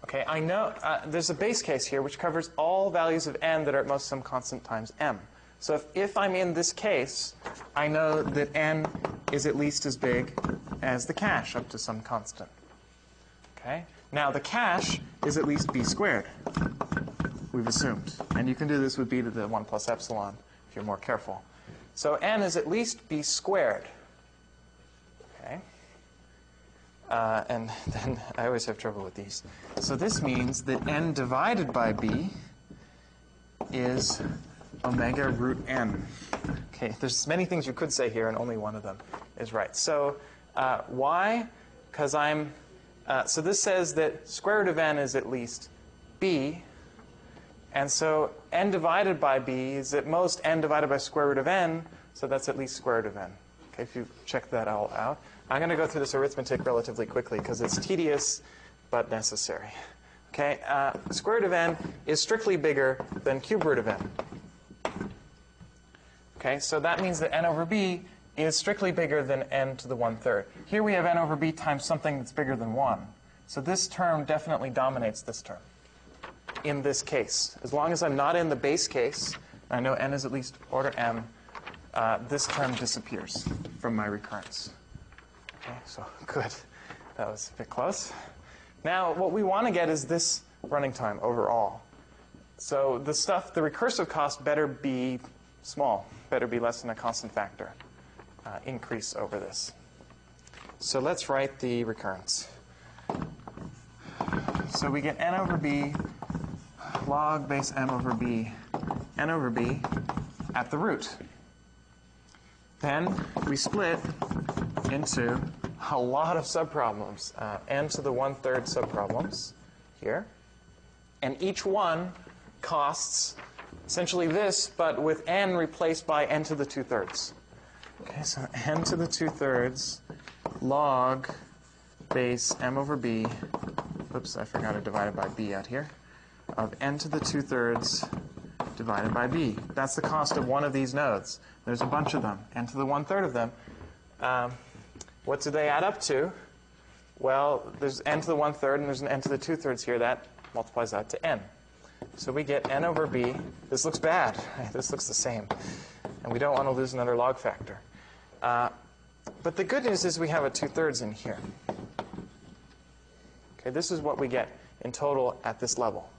Okay, I know there's a base case here which covers all values of n that are at most some constant times m. So if I'm in this case, I know that n is at least as big as the cache up to some constant. Okay? Now the cache is at least b squared, we've assumed. And you can do this with b to the 1 plus epsilon if you're more careful. So n is at least b squared. Okay? And then I always have trouble with these. So this means that n divided by b is omega root n. Okay, there's many things you could say here, and only one of them is right. So why? Because so this says that square root of n is at least b. And so n divided by b is at most n divided by square root of n. So that's at least square root of n. Okay, if you check that all out. I'm going to go through this arithmetic relatively quickly because it's tedious but necessary. Okay, square root of n is strictly bigger than cube root of n. Okay, so that means that n over b is strictly bigger than n to the 1/3. Here we have n over b times something that's bigger than 1. So this term definitely dominates this term in this case. As long as I'm not in the base case, I know n is at least order m, this term disappears from my recurrence. Okay, so good. That was a bit close. Now, what we want to get is this running time overall. So the recursive cost better be small, better be less than a constant factor increase over this. So let's write the recurrence. So we get n over b log base m over b, n over b at the root. Then we split into a lot of subproblems, n to the 1/3 subproblems here. And each one costs essentially this, but with n replaced by n to the 2/3. Okay, so n to the 2/3 log base m over b, oops, I forgot to divide it by b out here, of n to the 2/3 divided by b. That's the cost of one of these nodes. There's a bunch of them, n to the 1/3 of them. What do they add up to? Well, there's n to the 1/3 and there's an n to the 2/3 here. That multiplies out to n. So we get n over b. This looks bad. This looks the same. And we don't want to lose another log factor. But the good news is we have a 2/3 in here. Okay, this is what we get in total at this level.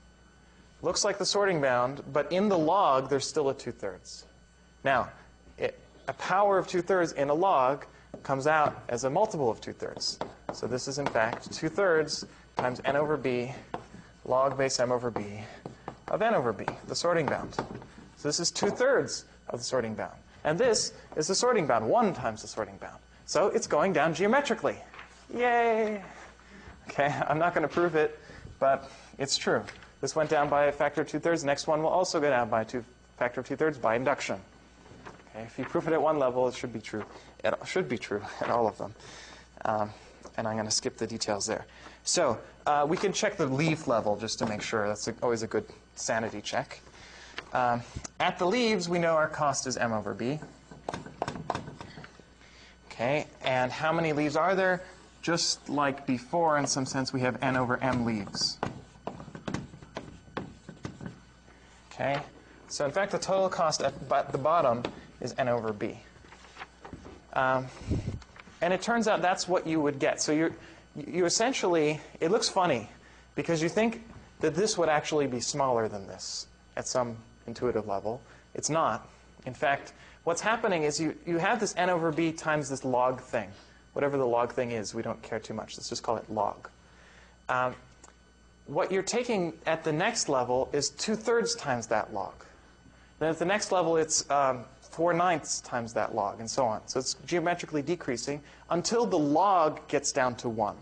Looks like the sorting bound, but in the log, there's still a 2/3. Now, a power of 2/3 in a log comes out as a multiple of 2/3. So this is, in fact, 2/3 times n over b log base m over b of n over b, the sorting bound. So this is 2/3 of the sorting bound. And this is the sorting bound, 1 times the sorting bound. So it's going down geometrically. Yay! Okay, I'm not going to prove it, but it's true. This went down by a factor of 2/3. The next one will also go down by a factor of 2/3 by induction. Okay, if you prove it at one level, it should be true. It should be true at all of them. And I'm going to skip the details there. So we can check the leaf level just to make sure. That's always a good sanity check. At the leaves, we know our cost is m over b. Okay, and how many leaves are there? Just like before, in some sense, we have n over m leaves. Okay, so in fact, the total cost at the bottom is n over b. And it turns out that's what you would get. So you essentially, it looks funny, because you think that this would actually be smaller than this at some intuitive level. It's not. In fact, what's happening is you have this n over b times this log thing. Whatever the log thing is, we don't care too much. Let's just call it log. What you're taking at the next level is 2/3 times that log. Then at the next level, it's 4/9 times that log, and so on. So it's geometrically decreasing until the log gets down to 1.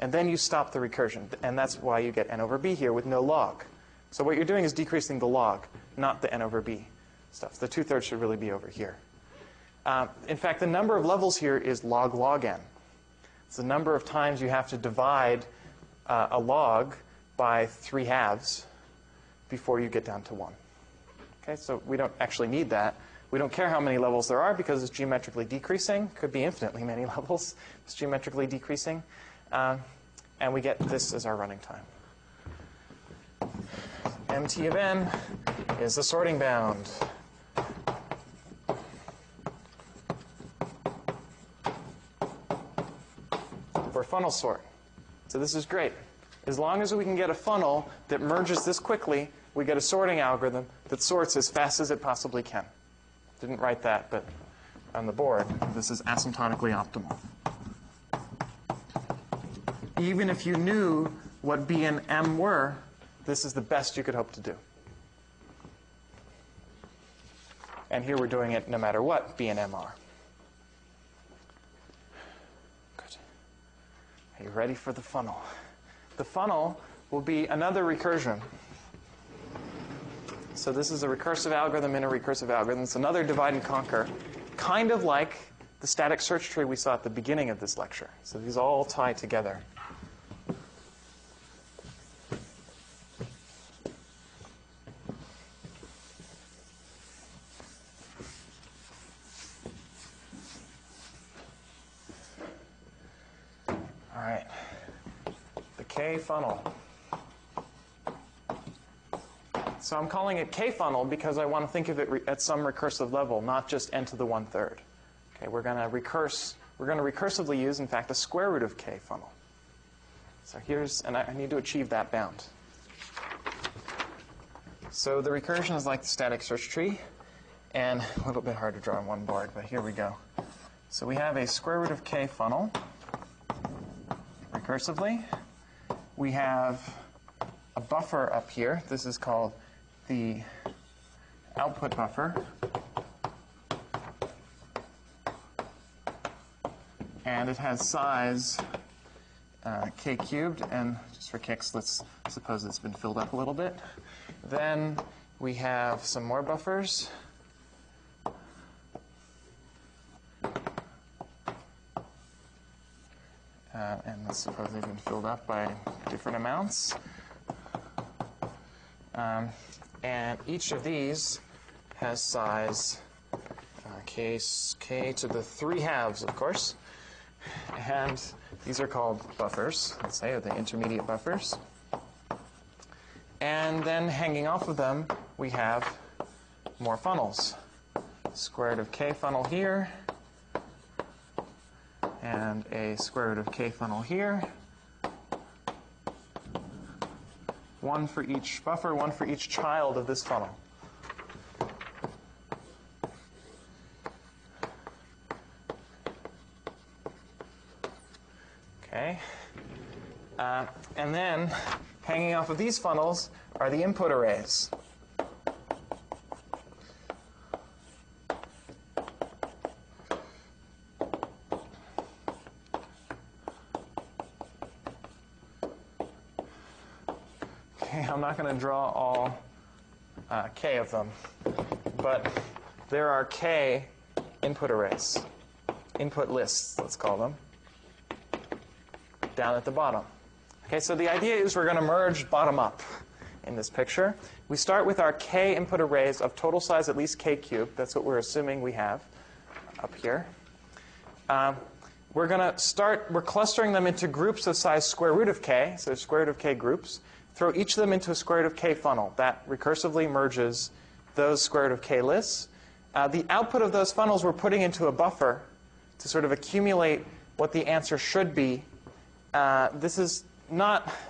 And then you stop the recursion. And that's why you get n over b here with no log. So what you're doing is decreasing the log, not the n over b stuff. The 2/3 should really be over here. In fact, the number of levels here is log log n. It's the number of times you have to divide a log by 3/2 before you get down to 1. Okay, so we don't actually need that. We don't care how many levels there are because it's geometrically decreasing. Could be infinitely many levels. It's geometrically decreasing. And we get this as our running time. MT of n is the sorting bound. For funnel sort. So this is great. As long as we can get a funnel that merges this quickly, we get a sorting algorithm that sorts as fast as it possibly can. Didn't write that, but on the board, this is asymptotically optimal. Even if you knew what b and m were, this is the best you could hope to do. And here we're doing it no matter what b and m are. Good. Are you ready for the funnel? The funnel will be another recursion. So this is a recursive algorithm in a recursive algorithm. It's another divide and conquer, kind of like the static search tree we saw at the beginning of this lecture. So these all tie together. All right. The K funnel. So I'm calling it K-funnel because I want to think of it at some recursive level, not just n to the 1/3. Okay, we're going to recursively use, in fact, the square root of K-funnel. So and I need to achieve that bound. So the recursion is like the static search tree, and a little bit hard to draw on one board, but here we go. So we have a square root of K-funnel recursively. We have a buffer up here. This is called the output buffer. And it has size k cubed. And just for kicks, let's suppose it's been filled up a little bit. Then we have some more buffers. and let's suppose they've been filled up by different amounts. And each of these has size k to the 3/2, of course. And these are called buffers, let's say, or the intermediate buffers. And then hanging off of them, we have more funnels. Square root of k funnel here, and a square root of k funnel here. One for each buffer, one for each child of this funnel. Okay. And then, hanging off of these funnels are the input arrays. Okay, I'm not going to draw all k of them, but there are k input arrays, input lists, let's call them, down at the bottom. Okay, so the idea is we're going to merge bottom up in this picture. We start with our k input arrays of total size at least k cubed. That's what we're assuming we have up here. We're clustering them into groups of size square root of k, so square root of k groups. Throw each of them into a square root of k funnel. That recursively merges those square root of k lists. The output of those funnels we're putting into a buffer to sort of accumulate what the answer should be.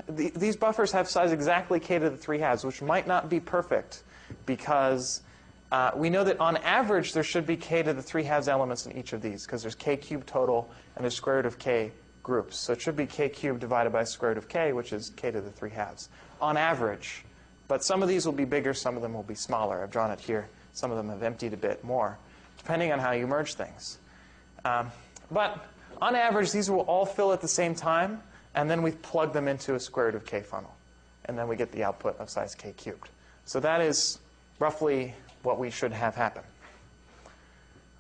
These buffers have size exactly k to the 3/2, which might not be perfect because we know that on average there should be k to the 3/2 elements in each of these because there's k cubed total and there's square root of k groups. So it should be k cubed divided by square root of k, which is k to the 3/2 on average. But some of these will be bigger, some of them will be smaller. I've drawn it here. Some of them have emptied a bit more, depending on how you merge things. But on average, these will all fill at the same time. And then we plug them into a square root of k funnel. And then we get the output of size k cubed. So that is roughly what we should have happen.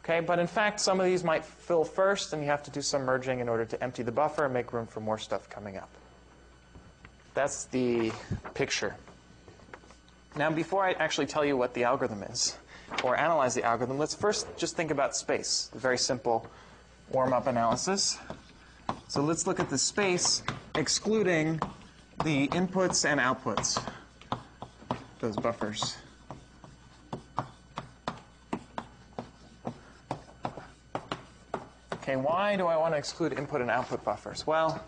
Okay, but in fact, some of these might fill first, and you have to do some merging in order to empty the buffer and make room for more stuff coming up. That's the picture. Now, before I actually tell you what the algorithm is, or analyze the algorithm, let's first just think about space, a very simple warm-up analysis. So let's look at the space excluding the inputs and outputs, those buffers. Okay, why do I want to exclude input and output buffers? Well,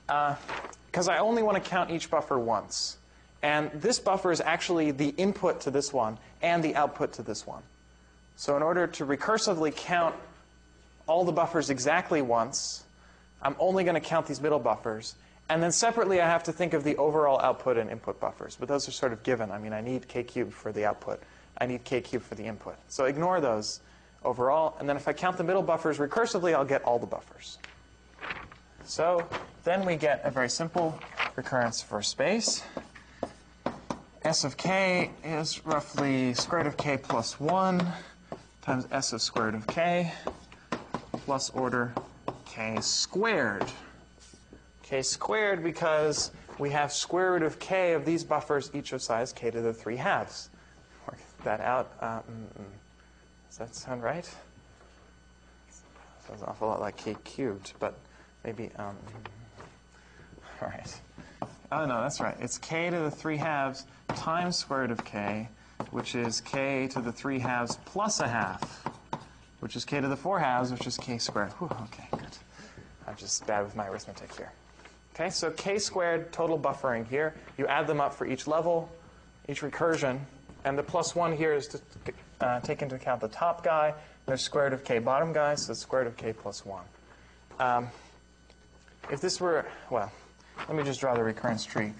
because I only want to count each buffer once. And this buffer is actually the input to this one and the output to this one. So in order to recursively count all the buffers exactly once, I'm only going to count these middle buffers. And then separately, I have to think of the overall output and input buffers. But those are sort of given. I mean, I need k cubed for the output. I need k cubed for the input. So ignore those overall. And then if I count the middle buffers recursively, I'll get all the buffers. So then we get a very simple recurrence for space. S of k is roughly square root of k plus 1 times s of square root of k plus order k squared. K squared because we have square root of k of these buffers, each of size k to the 3/2. Work that out. Does that sound right? Sounds an awful lot like k cubed, but maybe. All right. Oh, no, that's right. It's k to the 3/2 times square root of k, which is k to the 3/2 plus a half, which is k to the 4/2, which is k squared. Whew, okay, good. I'm just bad with my arithmetic here. Okay, so k squared, total buffering here. You add them up for each level, each recursion. And the plus 1 here is to take into account the top guy. There's square root of k bottom guy, so it's square root of k plus 1. If this were, well, let me just draw the recurrence tree.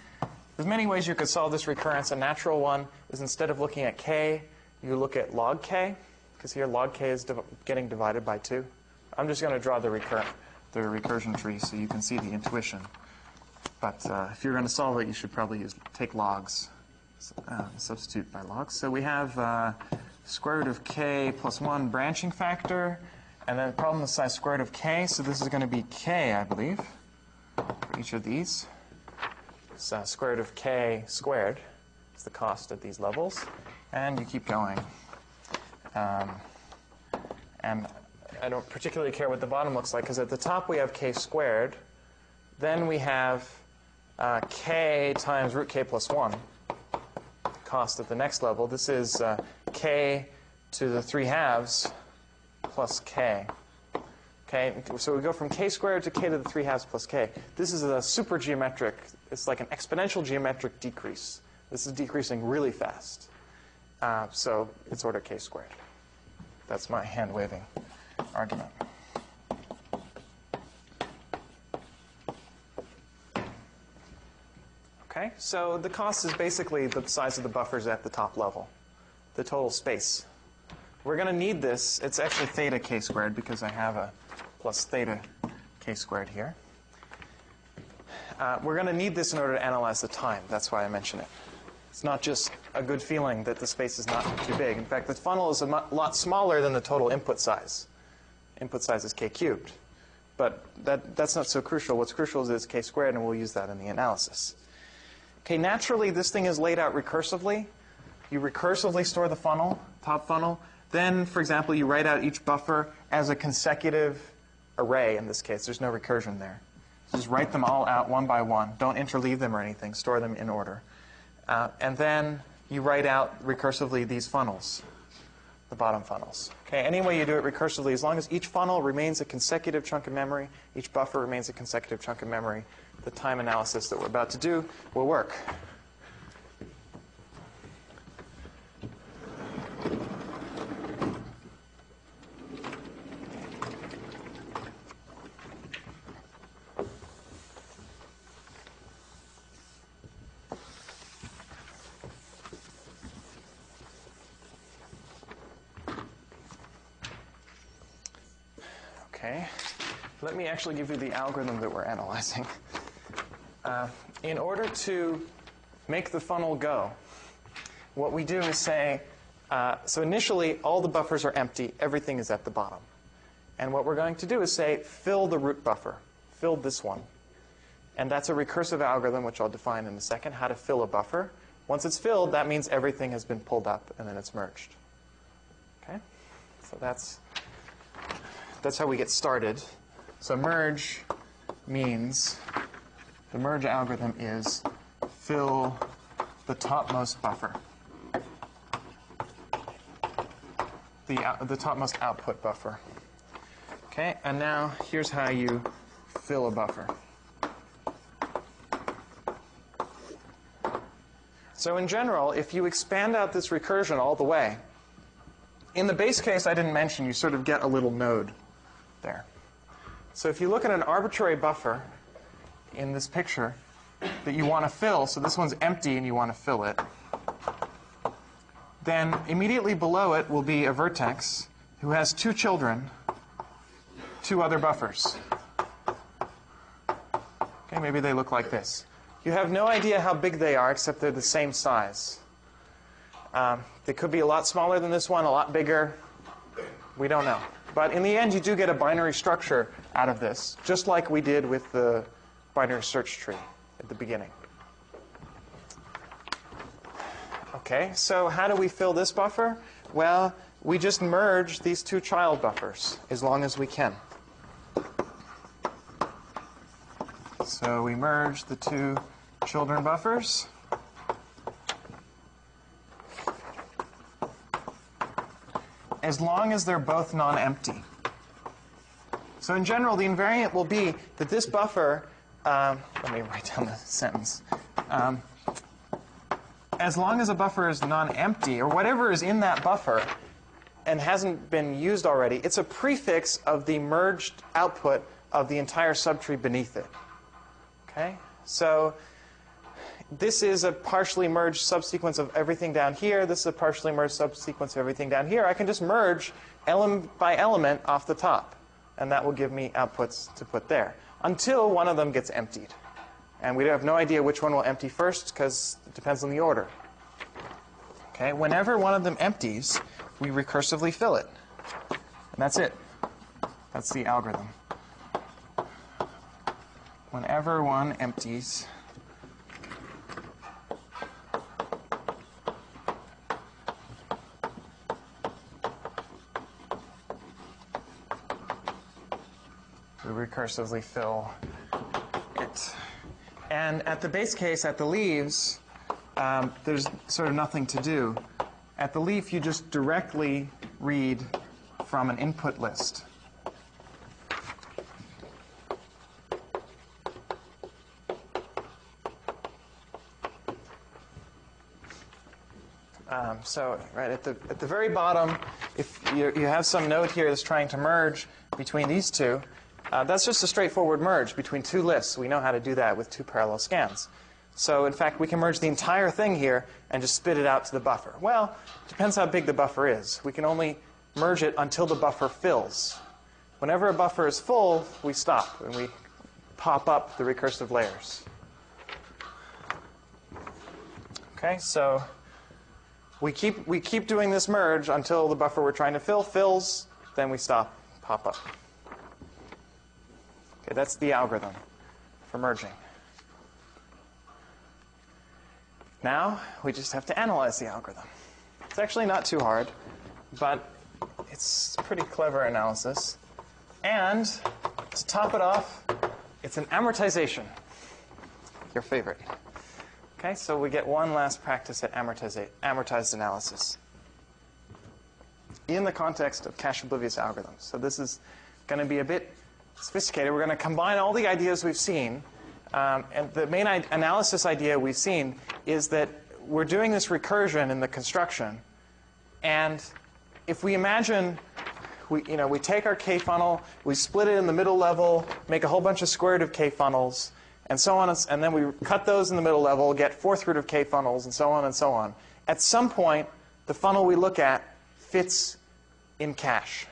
There's many ways you could solve this recurrence. A natural one is instead of looking at k, you look at log k, because here log k is getting divided by 2. I'm just going to draw the recursion tree so you can see the intuition. But if you're going to solve it, you should probably take logs, substitute by logs. So we have square root of k plus 1 branching factor, And then problem the size squared of k, so this is going to be k, I believe, for each of these. So square root of k squared is the cost at these levels. And you keep going. And I don't particularly care what the bottom looks like, because at the top we have k squared. Then we have k times root k plus 1, cost at the next level. This is k to the 3/2 plus k. Okay, so we go from k squared to k to the 3/2 plus k. This is a super geometric, it's like an exponential geometric decrease. This is decreasing really fast. So it's order k squared. That's my hand-waving argument. Okay, so the cost is basically the size of the buffers at the top level, the total space. We're going to need this. It's actually theta k squared because I have a plus theta k squared here. We're going to need this in order to analyze the time. That's why I mention it. It's not just a good feeling that the space is not too big. In fact, the funnel is a lot smaller than the total input size. Input size is k cubed. But that's not so crucial. What's crucial is it's k squared, and we'll use that in the analysis. Okay, naturally, this thing is laid out recursively. You recursively store the funnel, top funnel. Then, for example, you write out each buffer as a consecutive array in this case. There's no recursion there. Just write them all out one by one. Don't interleave them or anything. Store them in order. And then you write out recursively these funnels, the bottom funnels. Okay, any way you do it recursively, as long as each funnel remains a consecutive chunk of memory, each buffer remains a consecutive chunk of memory, the time analysis that we're about to do will work. Okay, let me actually give you the algorithm that we're analyzing. In order to make the funnel go, what we do is say, so initially all the buffers are empty, everything is at the bottom. And what we're going to do is say, fill the root buffer, fill this one. And that's a recursive algorithm, which I'll define in a second, how to fill a buffer. Once it's filled, that means everything has been pulled up and then it's merged. Okay, so that's how we get started. So merge means, the merge algorithm is fill the topmost buffer, the topmost output buffer. Okay, and now here's how you fill a buffer. So in general, if you expand out this recursion all the way, in the base case I didn't mention, you sort of get a little node there. So if you look at an arbitrary buffer in this picture that you want to fill, so this one's empty and you want to fill it, then immediately below it will be a vertex who has two children, two other buffers. Okay, maybe they look like this. You have no idea how big they are, except they're the same size. They could be a lot smaller than this one, a lot bigger. We don't know. But in the end, you do get a binary structure out of this, just like we did with the binary search tree at the beginning. Okay, so how do we fill this buffer? Well, we just merge these two child buffers as long as we can. So we merge the two children buffers. As long as they're both non-empty. So in general, the invariant will be that this buffer, let me write down the sentence. As long as a buffer is non-empty, or whatever is in that buffer and hasn't been used already, it's a prefix of the merged output of the entire subtree beneath it. Okay? So this is a partially merged subsequence of everything down here. This is a partially merged subsequence of everything down here. I can just merge element by element off the top, and that will give me outputs to put there, until one of them gets emptied. And we have no idea which one will empty first, because it depends on the order. Okay? Whenever one of them empties, we recursively fill it. And that's it. That's the algorithm. Whenever one empties we recursively fill it. And at the base case, at the leaves, there's sort of nothing to do. At the leaf, you just directly read from an input list. So right at the very bottom, if you have some node here that's trying to merge between these two, that's just a straightforward merge between two lists. We know how to do that with two parallel scans. So in fact, we can merge the entire thing here and just spit it out to the buffer. Well, it depends how big the buffer is. We can only merge it until the buffer fills. Whenever a buffer is full, we stop and we pop up the recursive layers. Okay, so we keep doing this merge until the buffer we're trying to fill fills, then we stop, pop up. Okay, that's the algorithm for merging. Now, we just have to analyze the algorithm. It's actually not too hard, but it's pretty clever analysis. And to top it off, it's an amortization. Your favorite. Okay, so we get one last practice at amortized analysis in the context of cache-oblivious algorithms. So this is going to be a bit sophisticated. We're going to combine all the ideas we've seen. And the main analysis idea we've seen is that we're doing this recursion in the construction. And if we imagine we take our k-funnel, we split it in the middle level, make a whole bunch of square root of k-funnels, and so on, and then we cut those in the middle level, get fourth root of k-funnels, and so on and so on. At some point, the funnel we look at fits in cache.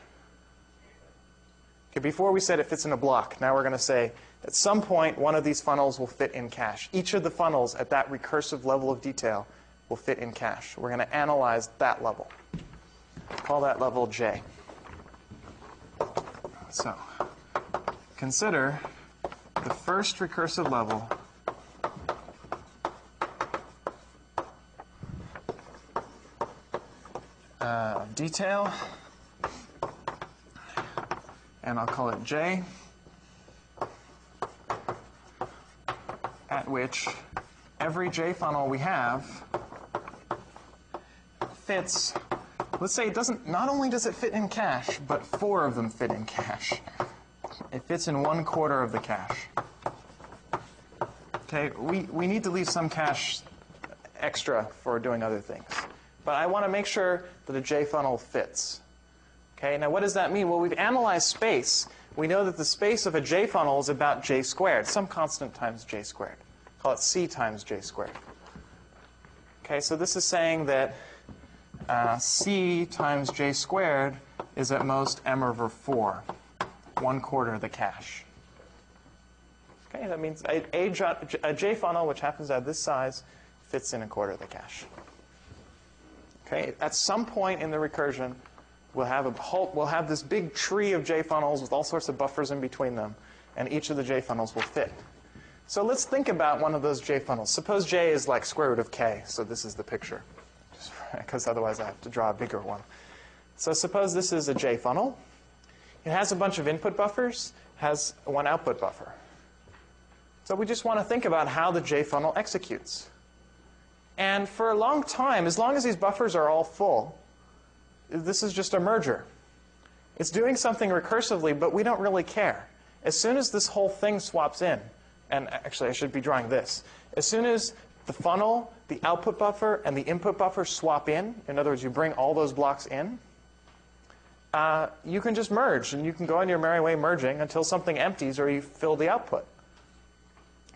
Okay, before we said it fits in a block. Now we're going to say at some point, one of these funnels will fit in cache. Each of the funnels at that recursive level of detail will fit in cache. We're going to analyze that level. Call that level J. So consider the first recursive level of detail, and I'll call it J, at which every J funnel we have fits. Let's say it doesn't. Not only does it fit in cache, but 4 of them fit in cache. It fits in 1/4 of the cache. Okay, we need to leave some cache extra for doing other things. But I want to make sure that a J funnel fits. Okay, now what does that mean? Well, we've analyzed space. We know that the space of a J funnel is about J squared, some constant times J squared. Call it C times J squared. Okay, so this is saying that C times J squared is at most M over 4, 1/4 of the cache. Okay, that means a J funnel, which happens to have this size, fits in 1/4 of the cache. Okay, at some point in the recursion, we'll have this big tree of J funnels with all sorts of buffers in between them, and each of the J funnels will fit. So let's think about one of those J funnels. Suppose J is like square root of k, so this is the picture, because otherwise I have to draw a bigger one. So suppose this is a J funnel. It has a bunch of input buffers, has one output buffer. So we just want to think about how the J funnel executes. And for a long time, as long as these buffers are all full, this is just a merger. It's doing something recursively, but we don't really care. As soon as this whole thing swaps in, and actually I should be drawing this, as soon as the funnel, the output buffer, and the input buffer swap in other words, you bring all those blocks in, you can just merge, and you can go on your merry way merging until something empties or you fill the output.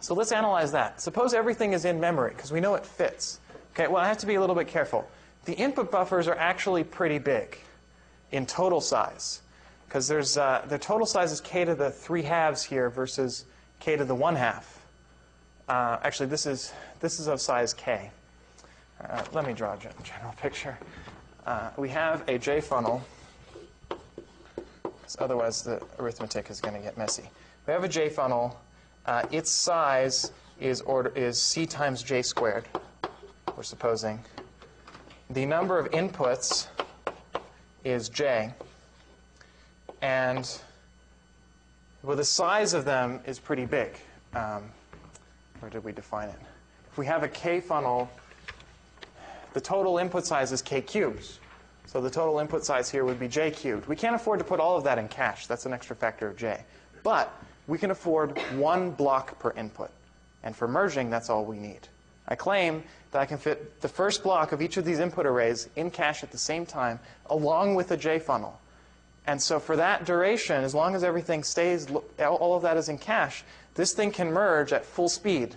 So let's analyze that. Suppose everything is in memory, because we know it fits. Okay, well, I have to be a little bit careful. The input buffers are actually pretty big in total size, because there's the total size is k to the 3/2 here versus k to the 1/2. Actually, this is of size k. Let me draw a general picture. We have a J funnel 'cause otherwise the arithmetic is going to get messy. We have a J funnel. Its size is C times J squared, we're supposing. The number of inputs is J. And well, the size of them is pretty big. Where did we define it? If we have a K funnel, the total input size is K cubed. So the total input size here would be J cubed. We can't afford to put all of that in cache. That's an extra factor of J. But we can afford one block per input. And for merging, that's all we need. I claim that I can fit the first block of each of these input arrays in cache at the same time, along with a J funnel. And so for that duration, as long as everything stays, all of that is in cache, this thing can merge at full speed,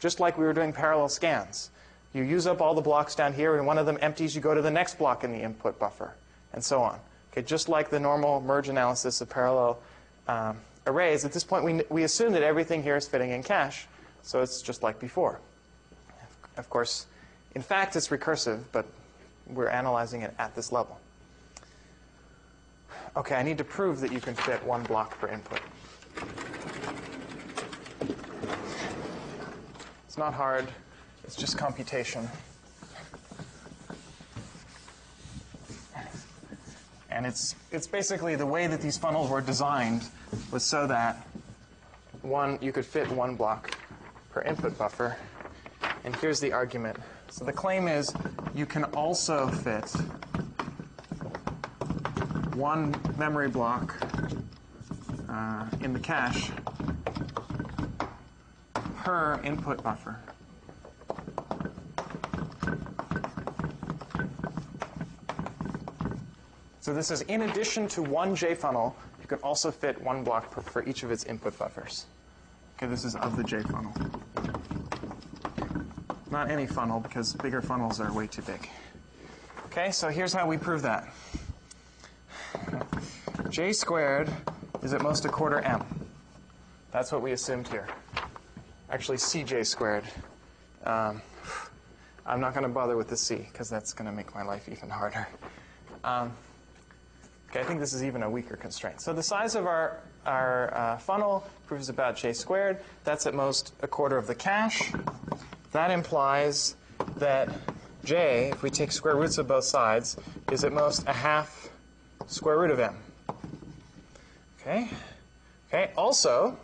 just like we were doing parallel scans. You use up all the blocks down here, and one of them empties, you go to the next block in the input buffer, and so on. Okay, just like the normal merge analysis of parallel arrays, at this point we assume that everything here is fitting in cache, so it's just like before. Of course, in fact, it's recursive, but we're analyzing it at this level. Okay, I need to prove that you can fit one block per input. It's not hard. It's just computation. And it's basically the way that these funnels were designed was so that you could fit one block per input buffer. And here's the argument. So the claim is you can also fit one memory block in the cache per input buffer. So this is in addition to one J funnel, you can also fit one block for each of its input buffers. Okay, this is of the J funnel. Not any funnel, because bigger funnels are way too big. Okay, so here's how we prove that. J squared is at most a quarter m. That's what we assumed here. Actually, CJ squared. I'm not going to bother with the C, because that's going to make my life even harder. Okay, I think this is even a weaker constraint. So the size of our funnel proves about J squared. That's at most a quarter of the cache. That implies that J, if we take square roots of both sides, is at most a half square root of m. Okay? Okay. Also,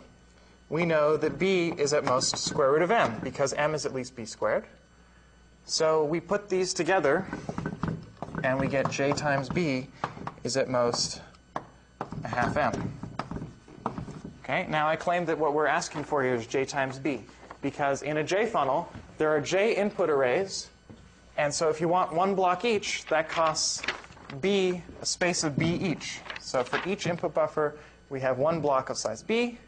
we know that b is at most square root of m, because m is at least b squared. So we put these together, and we get J times b is at most a half m. Okay? Now I claim that what we're asking for here is J times b, because in a J funnel, there are J input arrays, and so if you want one block each, that costs b, a space of b each. So for each input buffer, we have one block of size b,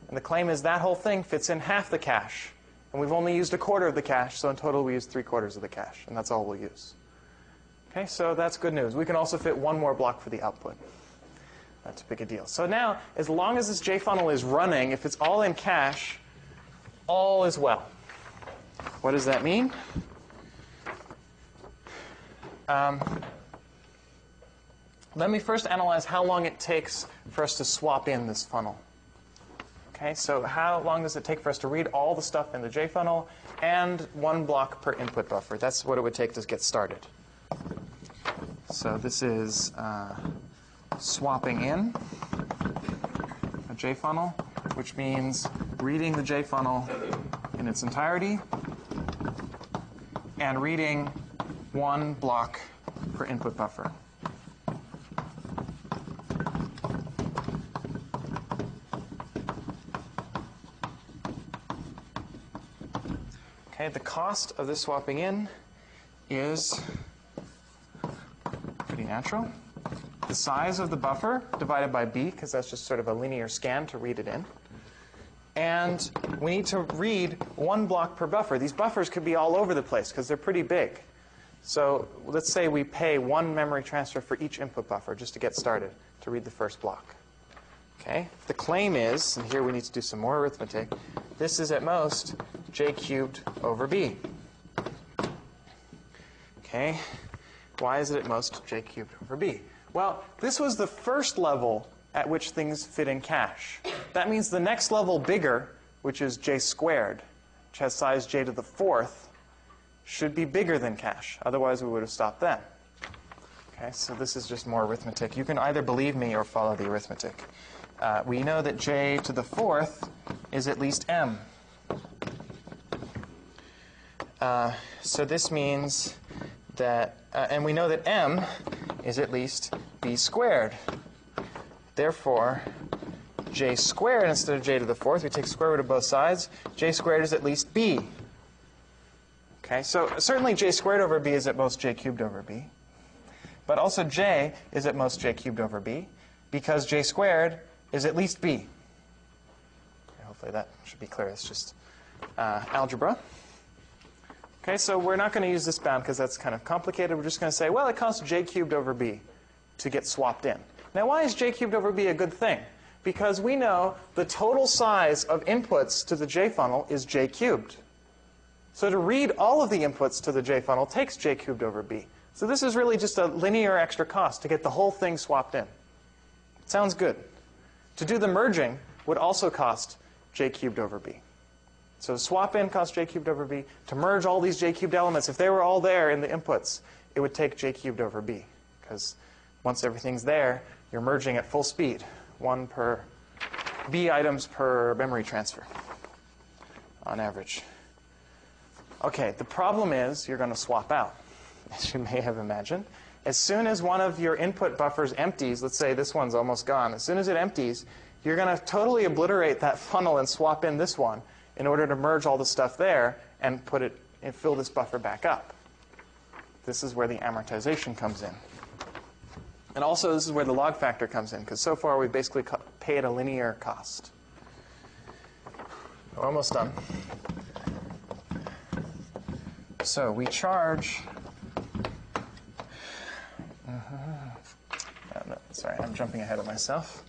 and the claim is that whole thing fits in half the cache. And we've only used a quarter of the cache, so in total we use 3/4 of the cache, and that's all we'll use. Okay, so that's good news. We can also fit one more block for the output. That's a big a deal. So now, as long as this J funnel is running, if it's all in cache, all is well. What does that mean? Let me first analyze how long it takes for us to swap in this funnel. Okay, so how long does it take for us to read all the stuff in the J funnel and one block per input buffer? That's what it would take to get started. So this is swapping in a J funnel, which means reading the J funnel in its entirety and reading one block per input buffer. Okay, the cost of this swapping in is pretty natural. The size of the buffer divided by b, because that's just sort of a linear scan to read it in. And we need to read one block per buffer. These buffers could be all over the place because they're pretty big. So let's say we pay one memory transfer for each input buffer just to get started to read the first block. Okay? The claim is, and here we need to do some more arithmetic, this is at most J cubed over b. Okay? Why is it at most J cubed over b? Well, this was the first level at which things fit in cache. That means the next level bigger, which is j squared, which has size j to the fourth, should be bigger than cache. Otherwise, we would have stopped then. Okay, so this is just more arithmetic. You can either believe me or follow the arithmetic. We know that j to the fourth is at least m. So this means that, and we know that m is at least b squared. Therefore, j squared instead of j to the fourth, we take square root of both sides. J squared is at least b. Okay, so certainly j squared over b is at most j cubed over b. But also j is at most j cubed over b, because j squared is at least b. Okay, hopefully that should be clear. It's just algebra. Okay, so we're not going to use this bound because that's kind of complicated. We're just going to say, well, it costs j cubed over b to get swapped in. Now, why is j cubed over b a good thing? Because we know the total size of inputs to the j funnel is j cubed. So to read all of the inputs to the j funnel takes j cubed over b. So this is really just a linear extra cost to get the whole thing swapped in. Sounds good. To do the merging would also cost j cubed over b. So to swap in costs j cubed over b. To merge all these j cubed elements, if they were all there in the inputs, it would take j cubed over b. Because once everything's there, you're merging at full speed. One per b items per memory transfer on average. Okay, the problem is you're going to swap out, as you may have imagined. As soon as one of your input buffers empties, let's say this one's almost gone, as soon as it empties, you're going to totally obliterate that funnel and swap in this one in order to merge all the stuff there and put it and fill this buffer back up. This is where the amortization comes in. And also, this is where the log factor comes in, because so far we've basically paid a linear cost. We're almost done. So we charge... Sorry, I'm jumping ahead of myself.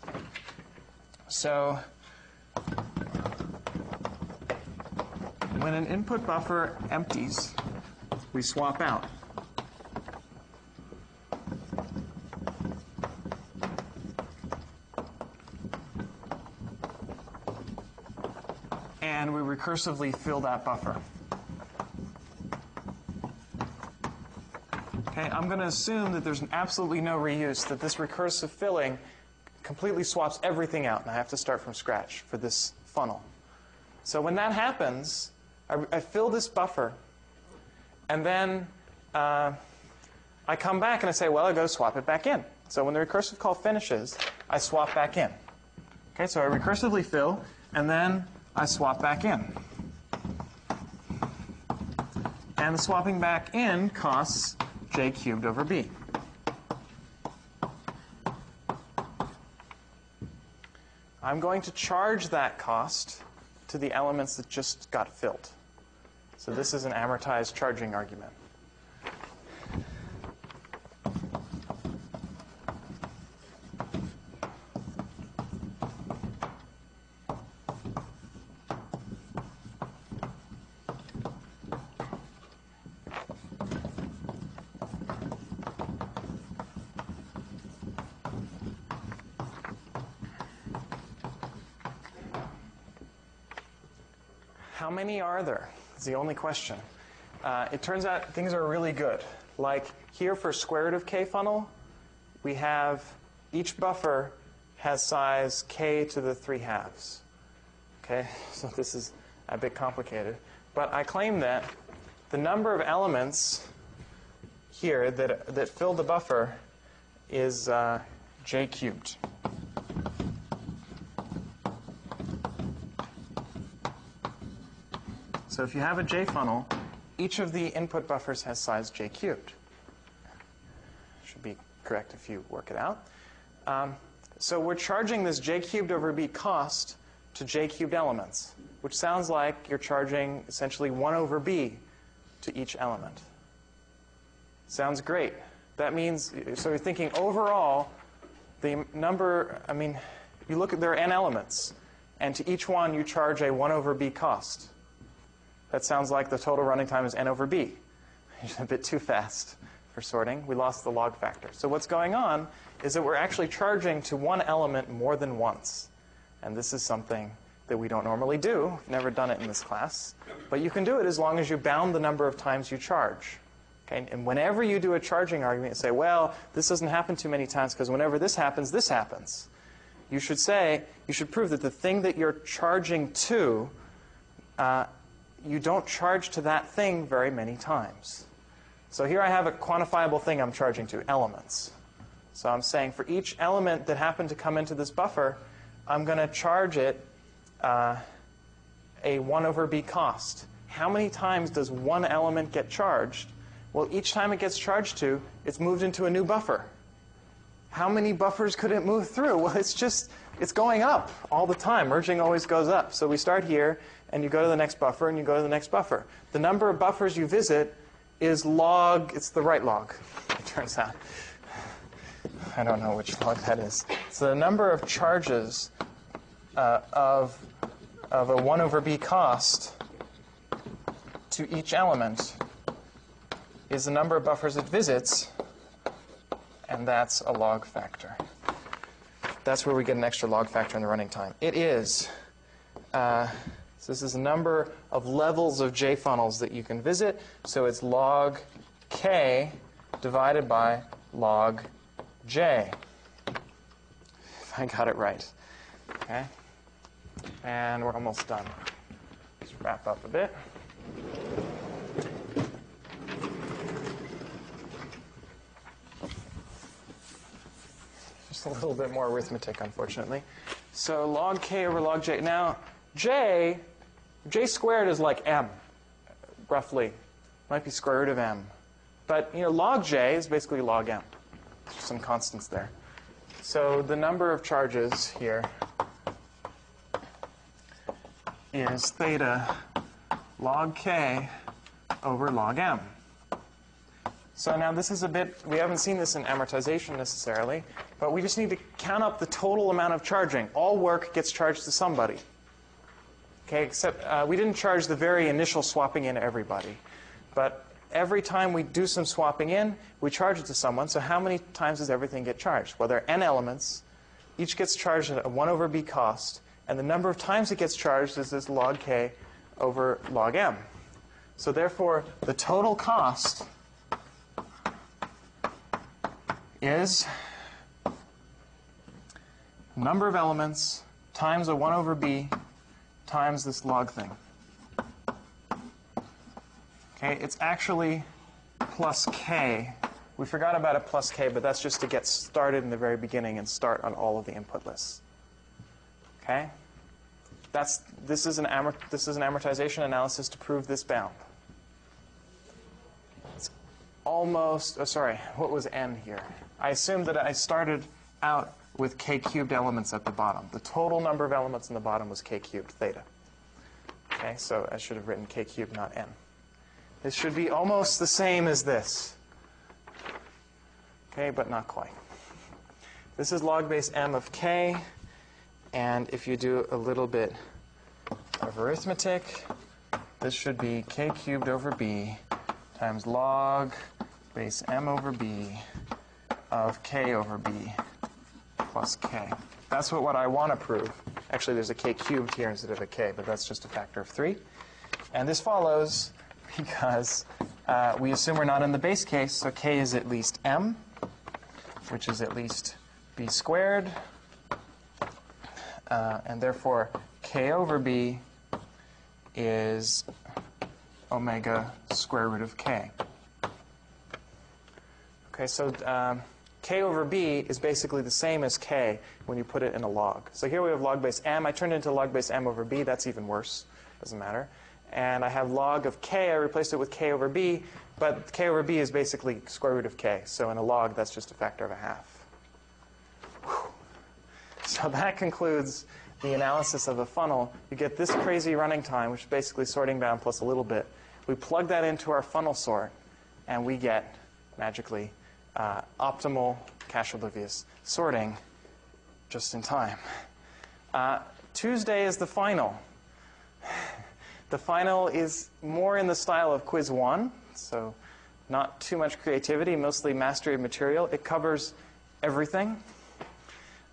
So when an input buffer empties, we swap out. And we recursively fill that buffer. Okay, I'm going to assume that there's absolutely no reuse, that this recursive filling completely swaps everything out, and I have to start from scratch for this funnel. So when that happens, I fill this buffer, and then I come back and I say, well, I go swap it back in. So when the recursive call finishes, I swap back in. Okay, so I recursively fill, and then I swap back in. And the swapping back in costs j cubed over b. I'm going to charge that cost to the elements that just got filled. So this is an amortized charging argument. How many are there? Is the only question. It turns out things are really good. Like here for square root of k funnel, we have each buffer has size k to the 3/2. Okay, so this is a bit complicated. But I claim that the number of elements here that fill the buffer is j cubed. So if you have a j funnel, each of the input buffers has size j cubed. Should be correct if you work it out. So we're charging this j cubed over b cost to j cubed elements, which sounds like you're charging essentially 1 over b to each element. Sounds great. That means, so you're thinking overall, the number, I mean, you look at, there are n elements, and to each one you charge a 1 over b cost. That sounds like the total running time is n over b. It's a bit too fast for sorting. We lost the log factor. So what's going on is that we're actually charging to one element more than once. And this is something that we don't normally do. We've never done it in this class. But you can do it as long as you bound the number of times you charge. Okay? And whenever you do a charging argument, you say, well, this doesn't happen too many times because whenever this happens, this happens. You should say, you should prove that the thing that you're charging to, you don't charge to that thing very many times. So here I have a quantifiable thing I'm charging to, elements. So I'm saying for each element that happened to come into this buffer, I'm going to charge it a 1 over b cost. How many times does one element get charged? Well, each time it gets charged to, it's moved into a new buffer. How many buffers could it move through? Well, it's going up all the time. Merging always goes up. So we start here, and you go to the next buffer, and you go to the next buffer. The number of buffers you visit is log, it's the right log, it turns out. I don't know which log that is. So the number of charges of a 1 over b cost to each element is the number of buffers it visits, and that's a log factor. That's where we get an extra log factor in the running time. It is, so this is the number of levels of JFunnels that you can visit. So it's log k divided by log j, if I got it right. Okay? And we're almost done. Let's wrap up a bit. Just a little bit more arithmetic, unfortunately. So log k over log j. Now, j squared is like m, roughly. Might be square root of m. But log j is basically log m. There's some constants there. So the number of charges here is theta log k over log m. So now this is a bit, we haven't seen this in amortization necessarily, but we just need to count up the total amount of charging. All work gets charged to somebody. Okay, except we didn't charge the very initial swapping in everybody. But every time we do some swapping in, we charge it to someone. So how many times does everything get charged? Well, there are n elements. Each gets charged at a 1 over b cost. And the number of times it gets charged is this log k over log m. So therefore, the total cost is number of elements times a 1 over b times this log thing. Okay, it's actually plus k. We forgot about a plus k, but that's just to get started in the very beginning and start on all of the input lists. Okay? This is an amortization analysis to prove this bound. It's almost, oh sorry, what was n here? I assumed that I started out with k cubed elements at the bottom. The total number of elements in the bottom was k cubed theta. Okay, so I should have written k cubed, not n. This should be almost the same as this. Okay, but not quite. This is log base m of k. And if you do a little bit of arithmetic, this should be k cubed over b times log base m over b of k over b plus k. That's what I want to prove. Actually, there's a k cubed here instead of a k, but that's just a factor of 3. And this follows because we assume we're not in the base case, so k is at least m, which is at least b squared. And therefore, k over b is omega square root of k. Okay, so k over b is basically the same as k when you put it in a log. So here we have log base m. I turned it into log base m over b. That's even worse. Doesn't matter. And I have log of k. I replaced it with k over b. But k over b is basically square root of k. So in a log, that's just a factor of a half. Whew. So that concludes the analysis of a funnel. You get this crazy running time, which is basically sorting bound plus a little bit. We plug that into our funnel sort, and we get, magically, optimal, cache-oblivious sorting just in time. Tuesday is the final. The final is more in the style of quiz 1, so Not too much creativity, mostly mastery of material. It covers everything.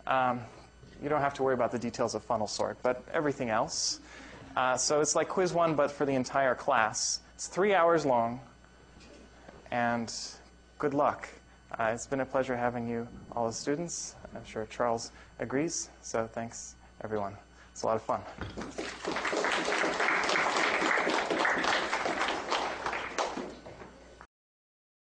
You don't have to worry about the details of funnel sort, but everything else. So it's like quiz 1, but for the entire class. It's 3 hours long, and good luck. It's been a pleasure having you, all the students. I'm sure Charles agrees, so thanks, everyone. It's a lot of fun.